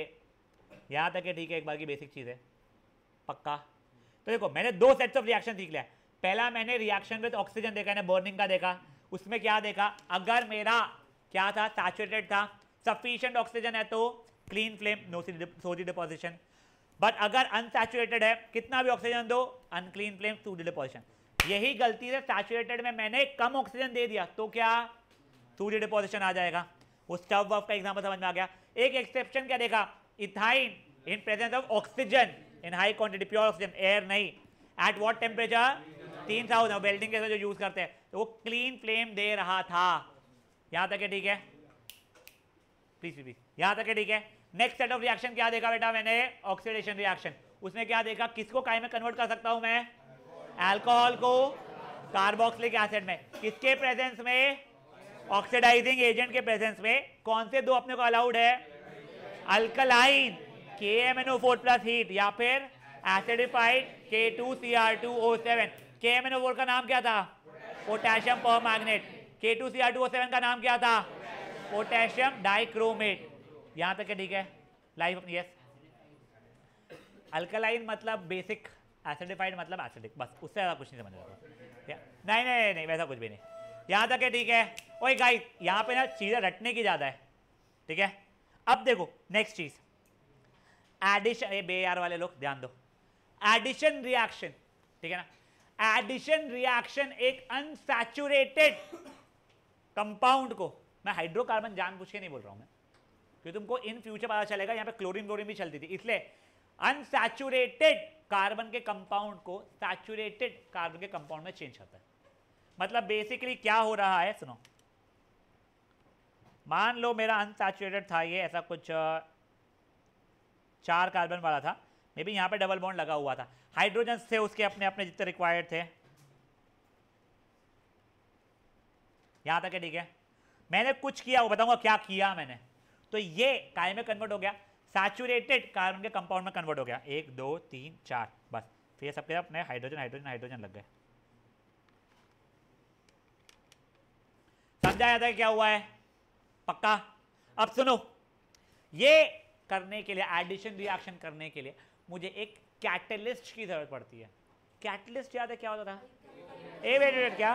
यहां तक है, ठीक है, एक बार की बेसिक चीज है, पक्का। तो देखो मैंने 2 सेट्स ऑफ रिएक्शन सीख लिया। पहला मैंने रिएक्शन विद ऑक्सीजन देखा है, बर्निंग का देखा, उसमें क्या देखा, अगर मेरा क्या था, सैचुरेटेड था, सफिशिएंट ऑक्सीजन है तो clean flame, no sooty deposition. But अगर अनसैचुरेटेड है, कितना भी ऑक्सीजन दो, अनक्लीन फ्लेम, सोडी डिपोजिशन। यही गलती से सैचुरेटेड में मैंने कम ऑक्सीजन दे दिया तो क्या, सोडी डिपोजिशन आ जाएगा। उस स्टव वफ का एग्जांपल समझ में आ गया। एक एक्सेप्शन क्या देखा, ethyne in presence of oxygen in high quantity, pure oxygen, air नहीं, एट व्हाट टेम्परेचर, 3000, वेल्डिंग के जो यूज करते हैं, तो वो क्लीन फ्लेम दे रहा था। यहां तक है, ठीक है, प्लीज यहां तक है, ठीक है। नेक्स्ट सेट ऑफ रिएक्शन क्या देखा बेटा मैंने, ऑक्सीडेशन रिएक्शन। उसमें क्या देखा, किसको काय में कन्वर्ट कर सकता हूं मैं, अल्कोहल को कार्बोक्सिलिक एसिड में, किसके प्रेजेंस में, ऑक्सीडाइजिंग एजेंट के प्रेजेंस में। कौन से दो अपने को अलाउड है, अल्कलाइन KMnO4 प्लस हीट या फिर एसिडिफाइड K2Cr2O7। KMnO4 का नाम क्या था, पोटेशियम परमैंगनेट, K2Cr2O7 का नाम क्या था, पोटेशियम डाइक्रोमेट। यहां तक है, ठीक है, लाइफ यस। अल्कलाइन मतलब बेसिक, एसिडिफाइड मतलब एसिडिक, बस उससे ज्यादा कुछ नहीं समझ रहा। नहीं नहीं नहीं, वैसा कुछ भी नहीं। यहां तक है, ठीक है। ओए गाइस, यहां पे ना चीजें रटने की ज्यादा है, ठीक है। अब देखो नेक्स्ट चीज, एडिशन, ये बेयार वाले लोग ध्यान दो, एडिशन रिएक्शन, ठीक है ना। एडिशन रिएक्शन एक अनसैचुरेटेड कंपाउंड को, मैं हाइड्रोकार्बन जानबूझ के नहीं बोल रहा हूं मैं, क्योंकि तुमको इन फ्यूचर पता चलेगा, यहां पे क्लोरीन भी चलती थी, इसलिए अनसैचुरेटेड कार्बन के कंपाउंड को सैचुरेटेड कार्बन के कंपाउंड में चेंज करता है। मतलब बेसिकली क्या हो रहा है, सुनो, मान लो मेरा अनसैचुरेटेड था ये, ऐसा कुछ 4 कार्बन वाला था, मे बी यहां पे डबल बॉन्ड लगा हुआ था, हाइड्रोजन थे उसके अपने अपने जितने रिक्वायर्ड थे। यहां तक है, ठीक है। मैंने कुछ किया, वो बताऊंगा क्या किया मैंने। तो ये काय में कन्वर्ट हो गया, सैचुरेटेड कार्बन के कंपाउंड में कन्वर्ट हो गया, 1 2 3 4, बस। फिर सबके अपने हाइड्रोजन हाइड्रोजन हाइड्रोजन लग गए। समझा जाता है क्या हुआ है, पक्का। अब सुनो, ये करने के लिए, एडिशन रिएक्शन करने के लिए मुझे एक कैटलिस्ट की जरूरत पड़ती है। कैटलिस्ट याद है क्या होता था, वेट क्या,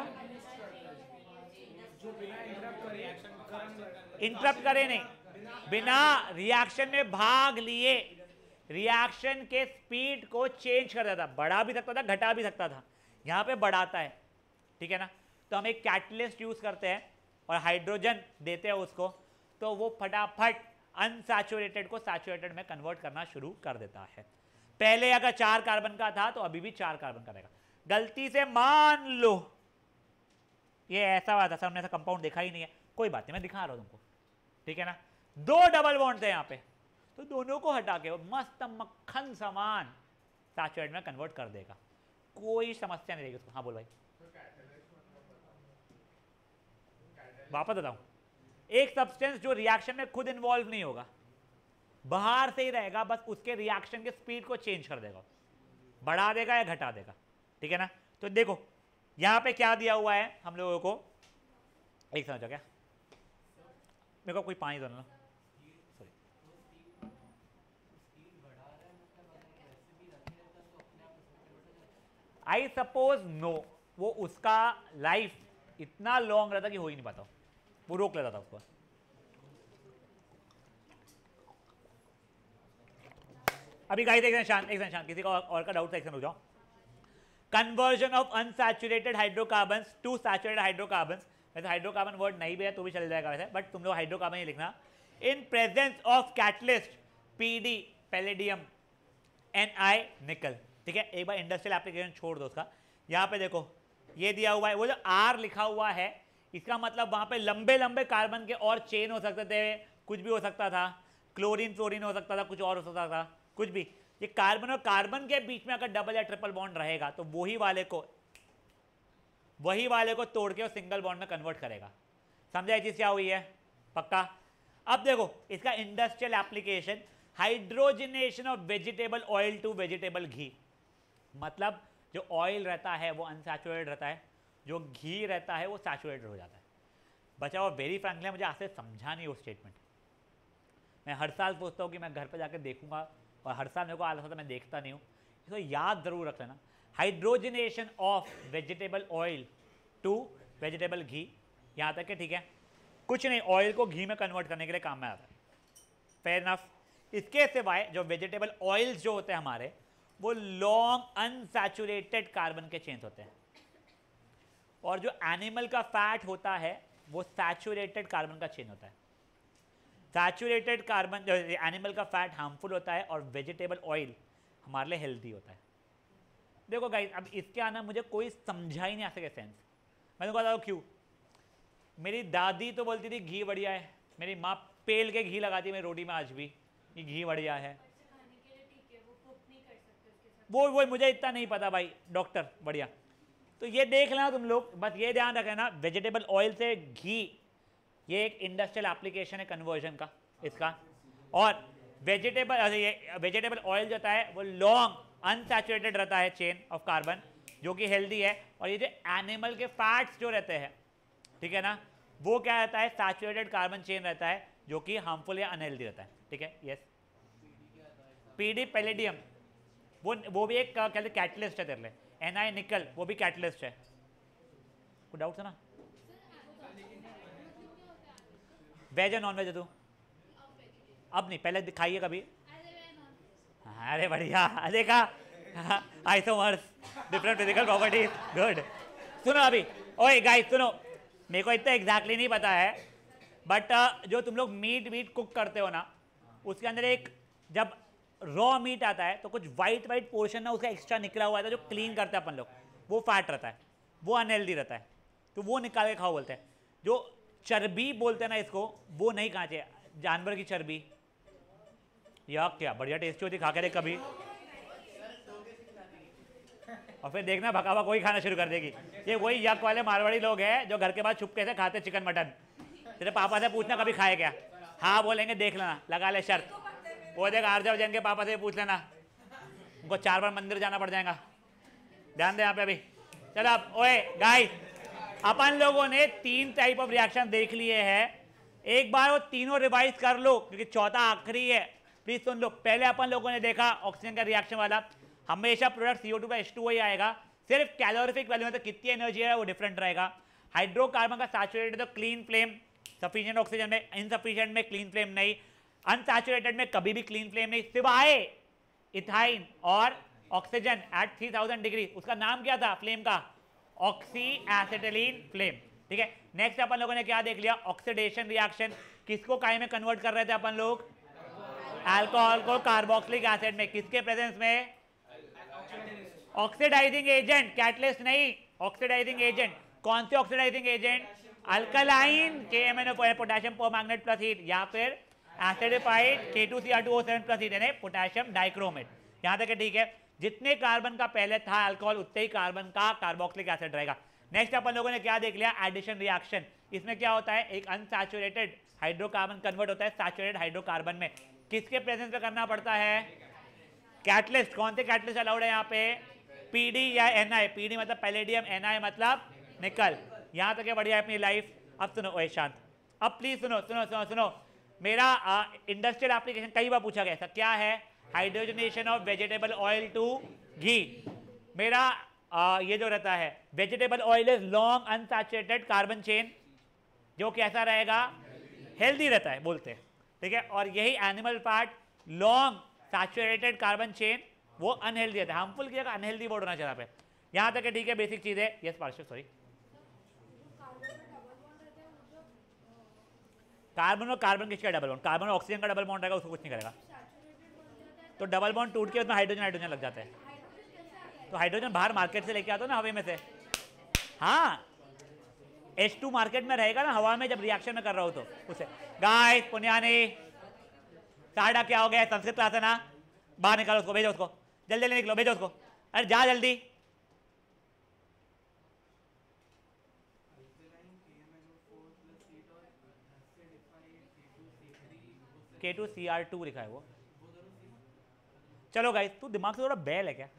इंटरप्ट करे नहीं, बिना रिएक्शन में भाग लिए रिएक्शन के स्पीड को चेंज कर देता, बढ़ा भी सकता था घटा भी सकता था, यहां पे बढ़ाता है, ठीक है ना। तो हम एक कैटलिस्ट यूज करते हैं और हाइड्रोजन देते हैं उसको, तो वो फटाफट अनसैचुरेटेड को सैचुरेटेड में कन्वर्ट करना शुरू कर देता है। पहले अगर 4 कार्बन का था तो अभी भी 4 कार्बन का रहेगा। गलती से मान लो ये ऐसा हुआ था, सर हमने ऐसा कंपाउंड देखा ही नहीं है, कोई बात नहीं, मैं दिखा रहा हूं तुमको, ठीक है ना। 2 डबल बॉन्ड थे यहां पे, तो दोनों को हटा के मस्त मक्खन समान सैचुरेटेड में कन्वर्ट कर देगा, कोई समस्या नहीं रहेगी उसको। हाँ बोल भाई, वापस बताऊं, एक सब्सटेंस जो रिएक्शन में खुद इन्वॉल्व नहीं होगा, बाहर से ही रहेगा, बस उसके रिएक्शन के स्पीड को चेंज कर देगा, बढ़ा देगा या घटा देगा, ठीक है ना। तो देखो यहां पे क्या दिया हुआ है हम लोगों को, एक समझो क्या, मेरे को कोई पानी दो ना, सॉरी, आई सपोज नो, वो उसका लाइफ इतना लॉन्ग रहता कि हो ही नहीं पाता, वो रोक लेता था उसको। अभी गाइस एक शांत, किसी का और का डाउट सेक्शन हो जाओ। Conversion of unsaturated hydrocarbons to saturated hydrocarbons, वैसे हाइड्रोकार्बन वर्ड नहीं भी है तो भी चल जाएगा वैसे, बट तुम लोग हाइड्रोकार्बन ही लिखना। इन presence of catalyst PD palladium Ni निकल, ठीक है। एक बार इंडस्ट्रियल एप्लीकेशन छोड़ दो उसका, यहां पे देखो ये दिया हुआ है, वो जो R लिखा हुआ है इसका मतलब वहां पे लंबे लंबे कार्बन के और चेन हो सकते थे, कुछ भी हो सकता था, क्लोरीन फ्लोरीन हो सकता था, कुछ और हो सकता था, कुछ भी। ये कार्बन और कार्बन के बीच में अगर डबल या ट्रिपल बॉन्ड रहेगा तो वही वाले को तोड़ के वो सिंगल बॉन्ड में कन्वर्ट करेगा। समझा ये चीज क्या हुई है? पक्का। अब देखो इसका industrial application, hydrogenation of vegetable oil to vegetable ghee. मतलब जो ऑयल रहता है वो अनसैचुरेटेड रहता है, जो घी रहता है वो सैचुरेटेड हो जाता है। बचा हुआ वेरी फ्रैंकली मुझे आज से समझा नहीं वो स्टेटमेंट। मैं हर साल सोचता हूँ कि मैं घर पे जाकर देखूंगा और हर साल मेरे को आलस होता है, मैं देखता नहीं हूँ। इसको याद जरूर रख लेना, hydrogenation of vegetable oil to vegetable ghee. यहाँ तक है, ठीक है। कुछ नहीं, ऑयल को घी में कन्वर्ट करने के लिए काम में आता है। Fair enough. इसके सिवाय जो वेजिटेबल ऑयल्स जो होते हैं हमारे, वो लॉन्ग अनसैचुरेटेड कार्बन के चेन्स होते हैं, और जो एनिमल का फैट होता है वो सैचुरेटेड कार्बन का चेन होता है। सैचुरेटेड कार्बन एनिमल का फैट हार्मफुल होता है और वेजिटेबल ऑयल हमारे लिए हेल्दी होता है। देखो गाइस, अब इसके आना मुझे कोई समझा ही नहीं आ सके सेंस। मैं तो बताऊँ क्यों। मेरी दादी तो बोलती थी घी बढ़िया है, मेरी माँ पेल के घी लगाती मेरी रोटी में आज भी, ये घी बढ़िया है। वो मुझे इतना नहीं पता भाई, डॉक्टर बढ़िया। तो ये देख लेना तुम लोग, बस ये ध्यान रखना, वेजिटेबल ऑयल से घी, ये एक इंडस्ट्रियल एप्लीकेशन है कन्वर्जन का इसका। और वेजिटेबल ऑयल जो होता है वो लॉन्ग अनसैचुरेटेड रहता है चेन ऑफ कार्बन, जो कि हेल्दी है। और ये जो एनिमल के फैट्स जो रहते हैं, ठीक है ना, वो क्या रहता है, सैचुरेटेड कार्बन चेन रहता है, जो कि हार्मफुल या अनहेल्दी रहता है। ठीक है, यस। पीडी पैलेडियम, वो भी एक कहते हैं कैटलिस्ट है तेरे लिए। Na निकल, वो भी कैटलिस्ट है। कोई डाउट है ना? वेज है नॉन वेज है तू? अब नहीं, पहले दिखाइए कभी। अरे बढ़िया, देखा, isomers, different physical properties, good. सुनो अभी, ओए गाइस सुनो, मेरे को इतना एग्जैक्टली नहीं पता है, बट जो तुम लोग मीट कुक करते हो ना, उसके अंदर एक जब रॉ मीट आता है तो कुछ वाइट पोर्शन ना उसका एक्स्ट्रा निकला हुआ है, जो क्लीन करते हैं अपन लोग, वो फैट रहता है, वो अनहेल्दी रहता है, तो वो निकाल के खाओ बोलते हैं। जो चर्बी बोलते हैं ना इसको, वो नहीं खाना चाहिए, जानवर की चर्बी। या क्या बढ़िया टेस्टी होती, खा के देख कभी, और फिर देखना भकावा कोई खाना शुरू कर देगी। ये वही यक वाले मारवाड़ी लोग हैं जो घर के बाद छुपके से खाते चिकन मटन। तेरे पापा से पूछना कभी खाए क्या? हाँ बोलेंगे, देख लेना, लगा ले शर्त। वो देख आर्जव जैन के पापा से पूछ लेना, उनको 4 बार मंदिर जाना पड़ जाएगा। ध्यान दे यहाँ पे अभी। चलो अब ओए गाइस, अपन लोगों ने 3 टाइप ऑफ रिएक्शन देख लिए हैं। एक बार वो तीनों रिवाइज कर लो, क्योंकि चौथा आखिरी है। प्लीज सुन लो। पहले अपन लोगों ने देखा ऑक्सीजन का रिएक्शन वाला, हमेशा प्रोडक्ट CO2 का H2O ही आएगा, सिर्फ कैलोरीफिक वैल्यू में तो कितनी एनर्जी है वो डिफरेंट रहेगा। हाइड्रोकार्बन का सैचुरेटेड तो क्लीन फ्लेम, सफिशिएंट ऑक्सीजन में, इनसफिशिएंट में क्लीन फ्लेम नहीं, अनसैचुरेटेड में कभी भी क्लीन फ्लेम नहीं, सिवाय इथाइन और ऑक्सीजन एट 3000 डिग्री। उसका नाम क्या था फ्लेम का? Oxy acetylene flame. ठीक है, नेक्स्ट अपन लोगों ने क्या देख लिया? Oxidation reaction. किसको काय में कन्वर्ट कर रहे थे अपन लोग? अल्कोहल को कार्बोक्सिलिक एसिड में। किसके प्रेजेंस में? ऑक्सीडाइजिंग एजेंट, कैटलिस्ट नहीं, ऑक्सीडाइजिंग एजेंट। कौन से oxidising agent? Alkaline KMnO potassium permanganate plus heat, या फिर एसिडिफाइड K2Cr2O7 प्लस हीट, यानी पोटेशियम डाइक्रोमेट। यहां तक है, ठीक है। जितने कार्बन का पहले था अल्कोहल, उतने ही कार्बन का कार्बोक्सिलिक एसिड रहेगा। नेक्स्ट अपन लोगों ने क्या देख लिया? Addition reaction. इसमें क्या होता है? एक अनसैचुरेटेड हाइड्रोकार्बन कन्वर्ट होता है सैचुरेटेड हाइड्रोकार्बन में। किसके प्रेजेंस में करना पड़ता है? कैटलिस्ट। कौन से कैटलिस्ट अलाउड है यहाँ पे? PD या Na। PD मतलब पैलेडियम, Na मतलब निकल। यहाँ तक है, बढ़िया है अपनी लाइफ। अब सुनो ओए शांत, अब प्लीज सुनो सुनो सुनो सुनो। मेरा इंडस्ट्रियल एप्लीकेशन कई बार पूछा गया था, क्या है? Hydrogenation of vegetable oil to ghee. मेरा ये जो रहता है vegetable oil is long unsaturated carbon chain, जो कैसा रहेगा? हेल्दी रहता है बोलते हैं, ठीक है। और यही animal fat long saturated carbon chain, वो अनहेल्दी रहता है। हार्मफुल की जगह अनहेल्दी वर्ड होना चाहिए पे। यहाँ तक है, ठीक है, बेसिक चीज है। यस पार्श्व, सॉरी। कार्बन और कार्बन किसका डबल बॉन्ड? कार्बन और ऑक्सीजन का डबल बॉन्ड रहेगा, उसको कुछ नहीं करेगा। तो डबल बॉन्ड टूट के उसमें हाइड्रोजन लग जाता है। तो हाइड्रोजन बाहर मार्केट से लेके आता हो ना, हवा में से। हाँ, H2 मार्केट में रहेगा ना हवा में जब रिएक्शन में कर रहा हो तो उसे। गाइस पुण्यानी साढ़ा क्या हो गया, संस्कृत क्लास है ना, बाहर निकालो उसको, भेजो उसको, जल्दी जल्दी निकलो, भेजो उसको, अरे जा जल्दी। K2Cr2 लिखा है वो। चलो गाइस तू दिमाग से थोड़ा बैल है क्या,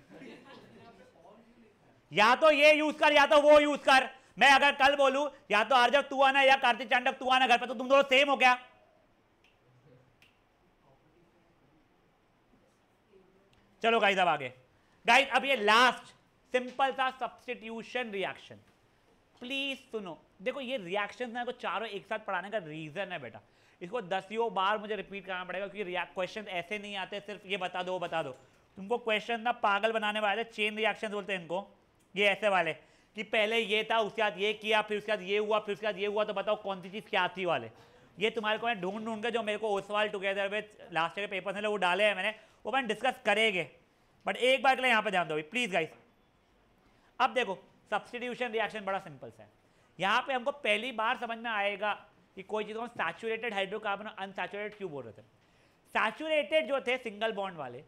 या तो ये यूज कर या तो वो यूज कर। मैं अगर कल बोलूं या तो आर्जव तू आना या कार्तिक चांडक तू आना घर पे, तो तुम दोनों सेम हो क्या? चलो गाइस अब आगे। गाइस अब ये लास्ट सिंपल सा सब्स्टिट्यूशन रिएक्शन, प्लीज सुनो। देखो ये रिएक्शन ना को चारों एक साथ पढ़ाने का रीजन है बेटा, इसको 10 बार मुझे रिपीट करना पड़ेगा क्योंकि क्वेश्चन ऐसे नहीं आते सिर्फ ये बता दो बता दो। तुमको क्वेश्चन ना पागल बनाने वाले, चेन रिएक्शन बोलते हैं इनको, ये ऐसे वाले कि पहले ये था उसके बाद ये किया फिर उसके बाद ये हुआ फिर उसके बाद ये हुआ, तो बताओ कौन सी चीज़ क्या थी वाले। ये तुम्हारे को मैं ढूंढ ढूंढ के जो मेरे को Oswal together with last year के पेपर में वो डाले हैं मैंने, वो मैंने डिस्कस करेंगे। बट एक बार के लिए यहाँ पे ध्यान दो प्लीज गाइस। अब देखो सब्स्टिट्यूशन रिएक्शन बड़ा सिंपल सा है। यहाँ पे हमको पहली बार समझ में आएगा कि कोई चीज़ को हम सैचुरेटेड हाइड्रोकार्बन और अनसैचुरेटेड क्यों बोल रहे थे। सैचुरेटेड जो थे सिंगल बॉन्ड वाले,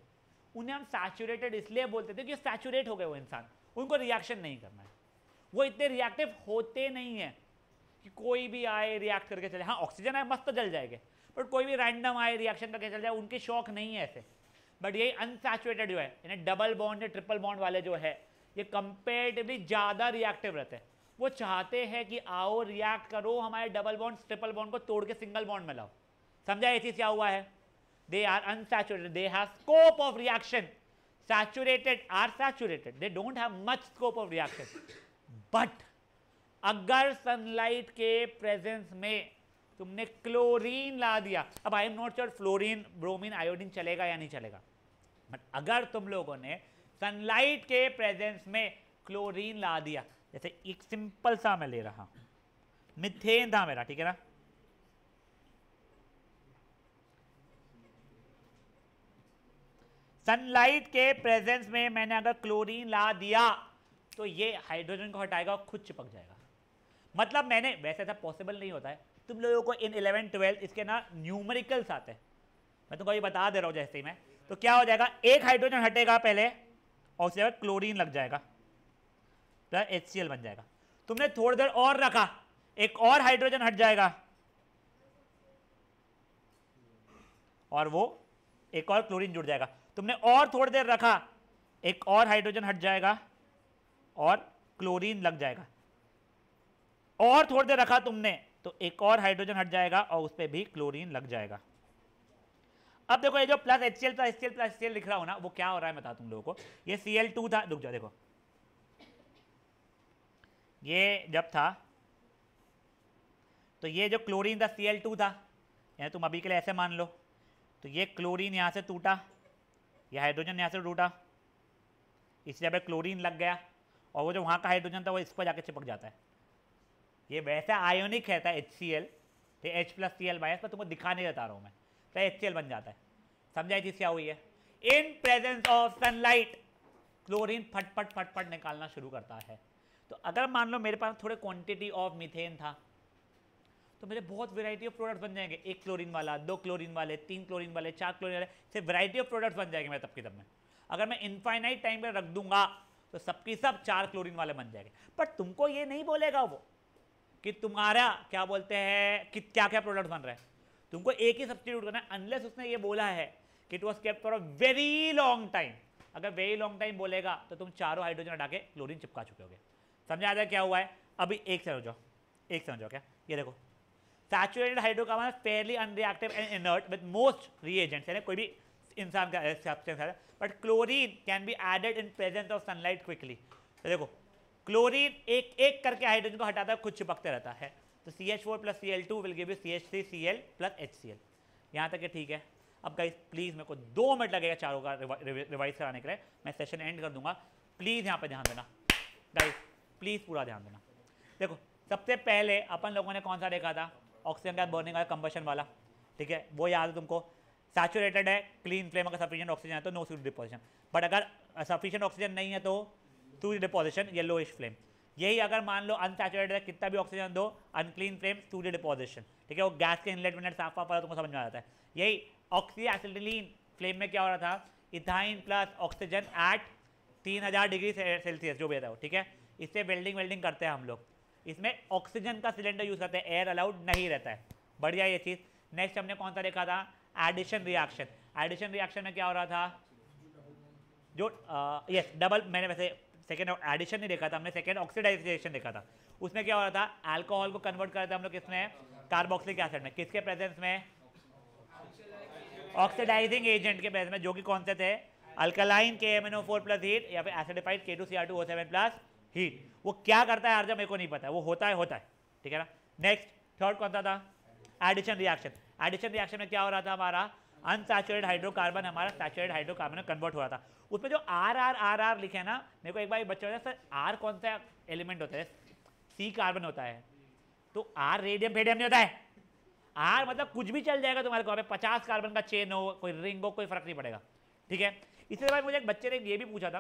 उन्हें हम सैचुरेटेड इसलिए बोलते थे कि सैचुरेट हो गए वो इंसान, उनको रिएक्शन नहीं करना है, वो इतने रिएक्टिव होते नहीं है कि कोई भी आए रिएक्ट करके चले। हाँ ऑक्सीजन आए मस्त तो जल जाएंगे, बट कोई भी रैंडम आए रिएक्शन करके चल जाए उनके शौक नहीं है ऐसे। बट ये अनसैचुरेटेड जो है, यानी डबल बॉन्ड या ट्रिपल बॉन्ड वाले जो है, ये कंपेरेटिवली ज़्यादा रिएक्टिव रहते हैं। वो चाहते हैं कि आओ रिएक्ट करो, हमारे डबल बॉन्ड ट्रिपल बॉन्ड को तोड़ के सिंगल बॉन्ड में लाओ। समझा ये चीज़ क्या हुआ है? They are unsaturated, they have scope of reaction. Saturated are saturated, they don't have much scope of reaction. But अगर सनलाइट के प्रेजेंस में तुमने क्लोरीन ला दिया, अब I am not sure fluorine bromine iodine चलेगा या नहीं चलेगा, बट अगर तुम लोगों ने सनलाइट के प्रेजेंस में क्लोरीन ला दिया, जैसे एक सिंपल सा मैं ले रहा मिथेन था मेरा, ठीक है ना, सनलाइट के प्रेजेंस में मैंने अगर क्लोरीन ला दिया तो ये हाइड्रोजन को हटाएगा और खुद चिपक जाएगा। मतलब मैंने, वैसे ऐसा पॉसिबल नहीं होता है, तुम लोगों को इन 11 12 इसके ना न्यूमेरिकल्स आते हैं, मैं तुमको ये बता दे रहा हूँ जैसे ही मैं। तो क्या हो जाएगा, एक हाइड्रोजन हटेगा पहले और उसके बाद क्लोरीन लग जाएगा तो HCl बन जाएगा। तुमने थोड़ी देर और रखा, एक और हाइड्रोजन हट जाएगा और वो एक और क्लोरीन जुड़ जाएगा। तुमने और थोड़ी देर रखा, एक और हाइड्रोजन हट जाएगा और क्लोरीन लग जाएगा। और थोड़ी देर रखा तुमने तो एक और हाइड्रोजन हट जाएगा और उस पर भी क्लोरीन लग जाएगा। अब देखो ये जो plus HCl plus HCl plus HCl लिख रहा हूं ना, वो क्या हो रहा है बता तुम लोगों को। ये Cl2 था, रुक जाओ देखो, ये जब था तो ये जो क्लोरीन था Cl2 था, यानी तुम अभी के लिए ऐसे मान लो, तो ये क्लोरीन यहाँ से टूटा, ये हाइड्रोजन यहाँ से टूटा, इसलिए अब क्लोरीन लग गया और वो जो वहाँ का हाइड्रोजन था वो इस पर जाके चिपक जाता है। ये वैसा आयोनिक रहता है HCl, तो H+Cl माइनस, पर तुमको दिखा नहीं देता रहा हूँ मैं, तो HCl बन जाता है। समझा चीज़ क्या हुई है? In presence of sunlight chlorine फटफट फटफट निकालना शुरू करता है। तो अगर मान लो मेरे पास थोड़े क्वांटिटी ऑफ मीथेन था तो मेरे बहुत वैरायटी ऑफ प्रोडक्ट्स बन जाएंगे, 1 क्लोरीन वाला, 2 क्लोरीन वाले, 3 क्लोरीन वाले, 4 क्लोरीन वाले, से वैरायटी ऑफ प्रोडक्ट्स बन जाएंगे मेरे तब की तब में। अगर मैं इनफाइनाइट टाइम पे रख दूंगा तो सबकी सब 4 क्लोरीन वाले बन जाएंगे। बट तुमको ये नहीं बोलेगा वो कि तुम्हारा क्या बोलते हैं कि क्या क्या प्रोडक्ट बन रहे हैं, तुमको एक ही सब्स्टिट्यूट करना है, अनलेस उसने ये बोला है कि it was kept for a very long time. अगर वेरी लॉन्ग टाइम बोलेगा तो तुम चारों हाइड्रोजन हटा के क्लोरीन चिपका चुके होगे। समझ आ जाए क्या हुआ है? अभी एक समझ जाओ, एक समझ जाओ क्या, ये देखो, saturated hydrocarbon fairly unreactive and inert with most reagents, यानी कोई भी इंसान का सब्सटेंस है, but chlorine can be added in presence of sunlight quickly. तो देखो क्लोरीन एक एक करके हाइड्रोजन को हटाता है, खुद चिपकते रहता है। तो CH4 plus Cl2 will give you CH3Cl plus HCl। यहाँ तक है, ठीक है। अब गाइस प्लीज़ मेरे को 2 मिनट लगेगा चारों का रिवाइज कराने के लिए, मैं सेशन एंड कर दूंगा। प्लीज़ यहाँ पे ध्यान देना गाइस, प्लीज़ पूरा ध्यान देना। देखो सबसे पहले अपन लोगों ने कौन सा देखा था, ऑक्सीजन गैस बर्निंग वाला, कंबशन वाला, ठीक है, वो याद है तुमको। सैचुरेटेड है, क्लीन फ्लेम, अगर सफिशिएंट ऑक्सीजन है तो नो सूट डिपोजिशन, बट अगर सफिशिएंट ऑक्सीजन नहीं है तो सूट डिपोजिशन, येलोइश फ्लेम। यही अगर मान लो अनसैचुरेटेड है, कितना भी ऑक्सीजन दो, अनक्लीन फ्लेम, सूर्य डिपोजिशन, ठीक है, वो गैस के इनलेट विनलेट साफ वाफ तुमको समझ में आ जाता है। यही ऑक्सी एसिटिलीन फ्लेम में क्या हो रहा था, ethyne plus oxygen at 3000 degree Celsius जो भी रहता है, ठीक है। इससे वेल्डिंग करते हैं हम लोग, इसमें ऑक्सीजन का सिलेंडर यूज करते हैं, एयर अलाउड नहीं रहता है, बढ़िया ये चीज़। नेक्स्ट हमने कौन सा देखा था, एडिशन रिएक्शन। एडिशन रिएक्शन में क्या हो रहा था, जो यस डबल, मैंने वैसे सेकेंड एडिशन नहीं देखा था, हमने सेकेंड ऑक्सीडाइजेशन देखा था। उसमें क्या हो रहा था, अल्कोहल को कन्वर्ट करते थे हम लोग किसमें, कार्बोक्सिलिक एसिड में, किसके प्रेजेंस में, ऑक्सीडाइजिंग एजेंट के प्रेजेंस में, जो कि कौन से थे, अल्कलाइन KMnO4 प्लस हीट या फिर एसिडिफाइड K2Cr2O7 प्लस हीट। वो क्या करता है अर्जा मेरे को नहीं पता, वो होता है, ठीक है ना। नेक्स्ट थर्ड कौन सा था, एडिशन रिएक्शन। एडिशन रिएक्शन में क्या हो रहा था, हमारा अनसैचुरेटेड हाइड्रोकार्बन हमारा सैचुरेटेड हाइड्रोकार्बन में कन्वर्ट हो रहा था। उसमें जो आर लिखे हैं ना, मेरे को एक बार बच्चे होता है सर आर कौन सा एलिमेंट होता है, सी कार्बन होता है, तो आर रेडियम फेडियम नहीं होता है, आर मतलब कुछ भी चल जाएगा तुम्हारे को, 50 कार्बन का चेन हो, कोई रिंग हो, कोई फर्क नहीं पड़ेगा, ठीक है। इसके बाद मुझे एक बच्चे ने ये भी पूछा था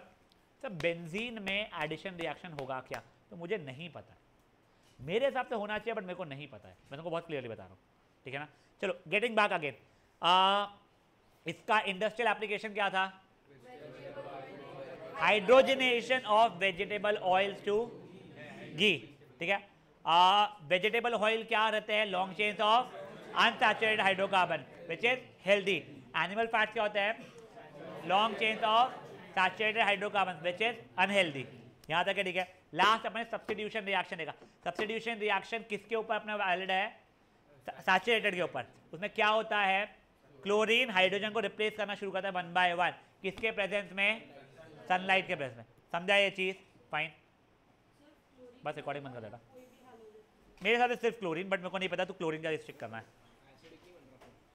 सर बेंजीन में एडिशन रिएक्शन होगा क्या, तो मुझे नहीं पता है, मेरे हिसाब से होना चाहिए बट मेरे को नहीं पता है, मैं तुमको बहुत क्लियरली बता रहा हूँ, ठीक है ना। चलो गेटिंग बैक अगेन, इसका इंडस्ट्रियल एप्लीकेशन क्या था, hydrogenation of vegetable oils to ghee, ठीक है। वेजिटेबल ऑयल क्या रहते हैं, long chains of unsaturated hydrocarbon which is healthy. Animal fats क्या होते हैं, long chains of saturated hydrocarbon which is unhealthy. यहाँ तक है, ठीक है। लास्ट अपने सब्स्टिट्यूशन रिएक्शन देखा, सब्स्टिट्यूशन रिएक्शन किसके ऊपर अपना वैलिड है, सैचुरेटेड के ऊपर। उसमें क्या होता है, क्लोरीन हाइड्रोजन को रिप्लेस करना शुरू करता है 1 by 1, किसके प्रेजेंस में, सनलाइट के प्रेजेंस में। समझा ये चीज, फाइन, बस रिकॉर्डिंग बंद कर देगा। मेरे साथ सिर्फ क्लोरीन, बट मेरे को नहीं पता तो क्लोरीन का रिस्ट्रिक्ट करना है।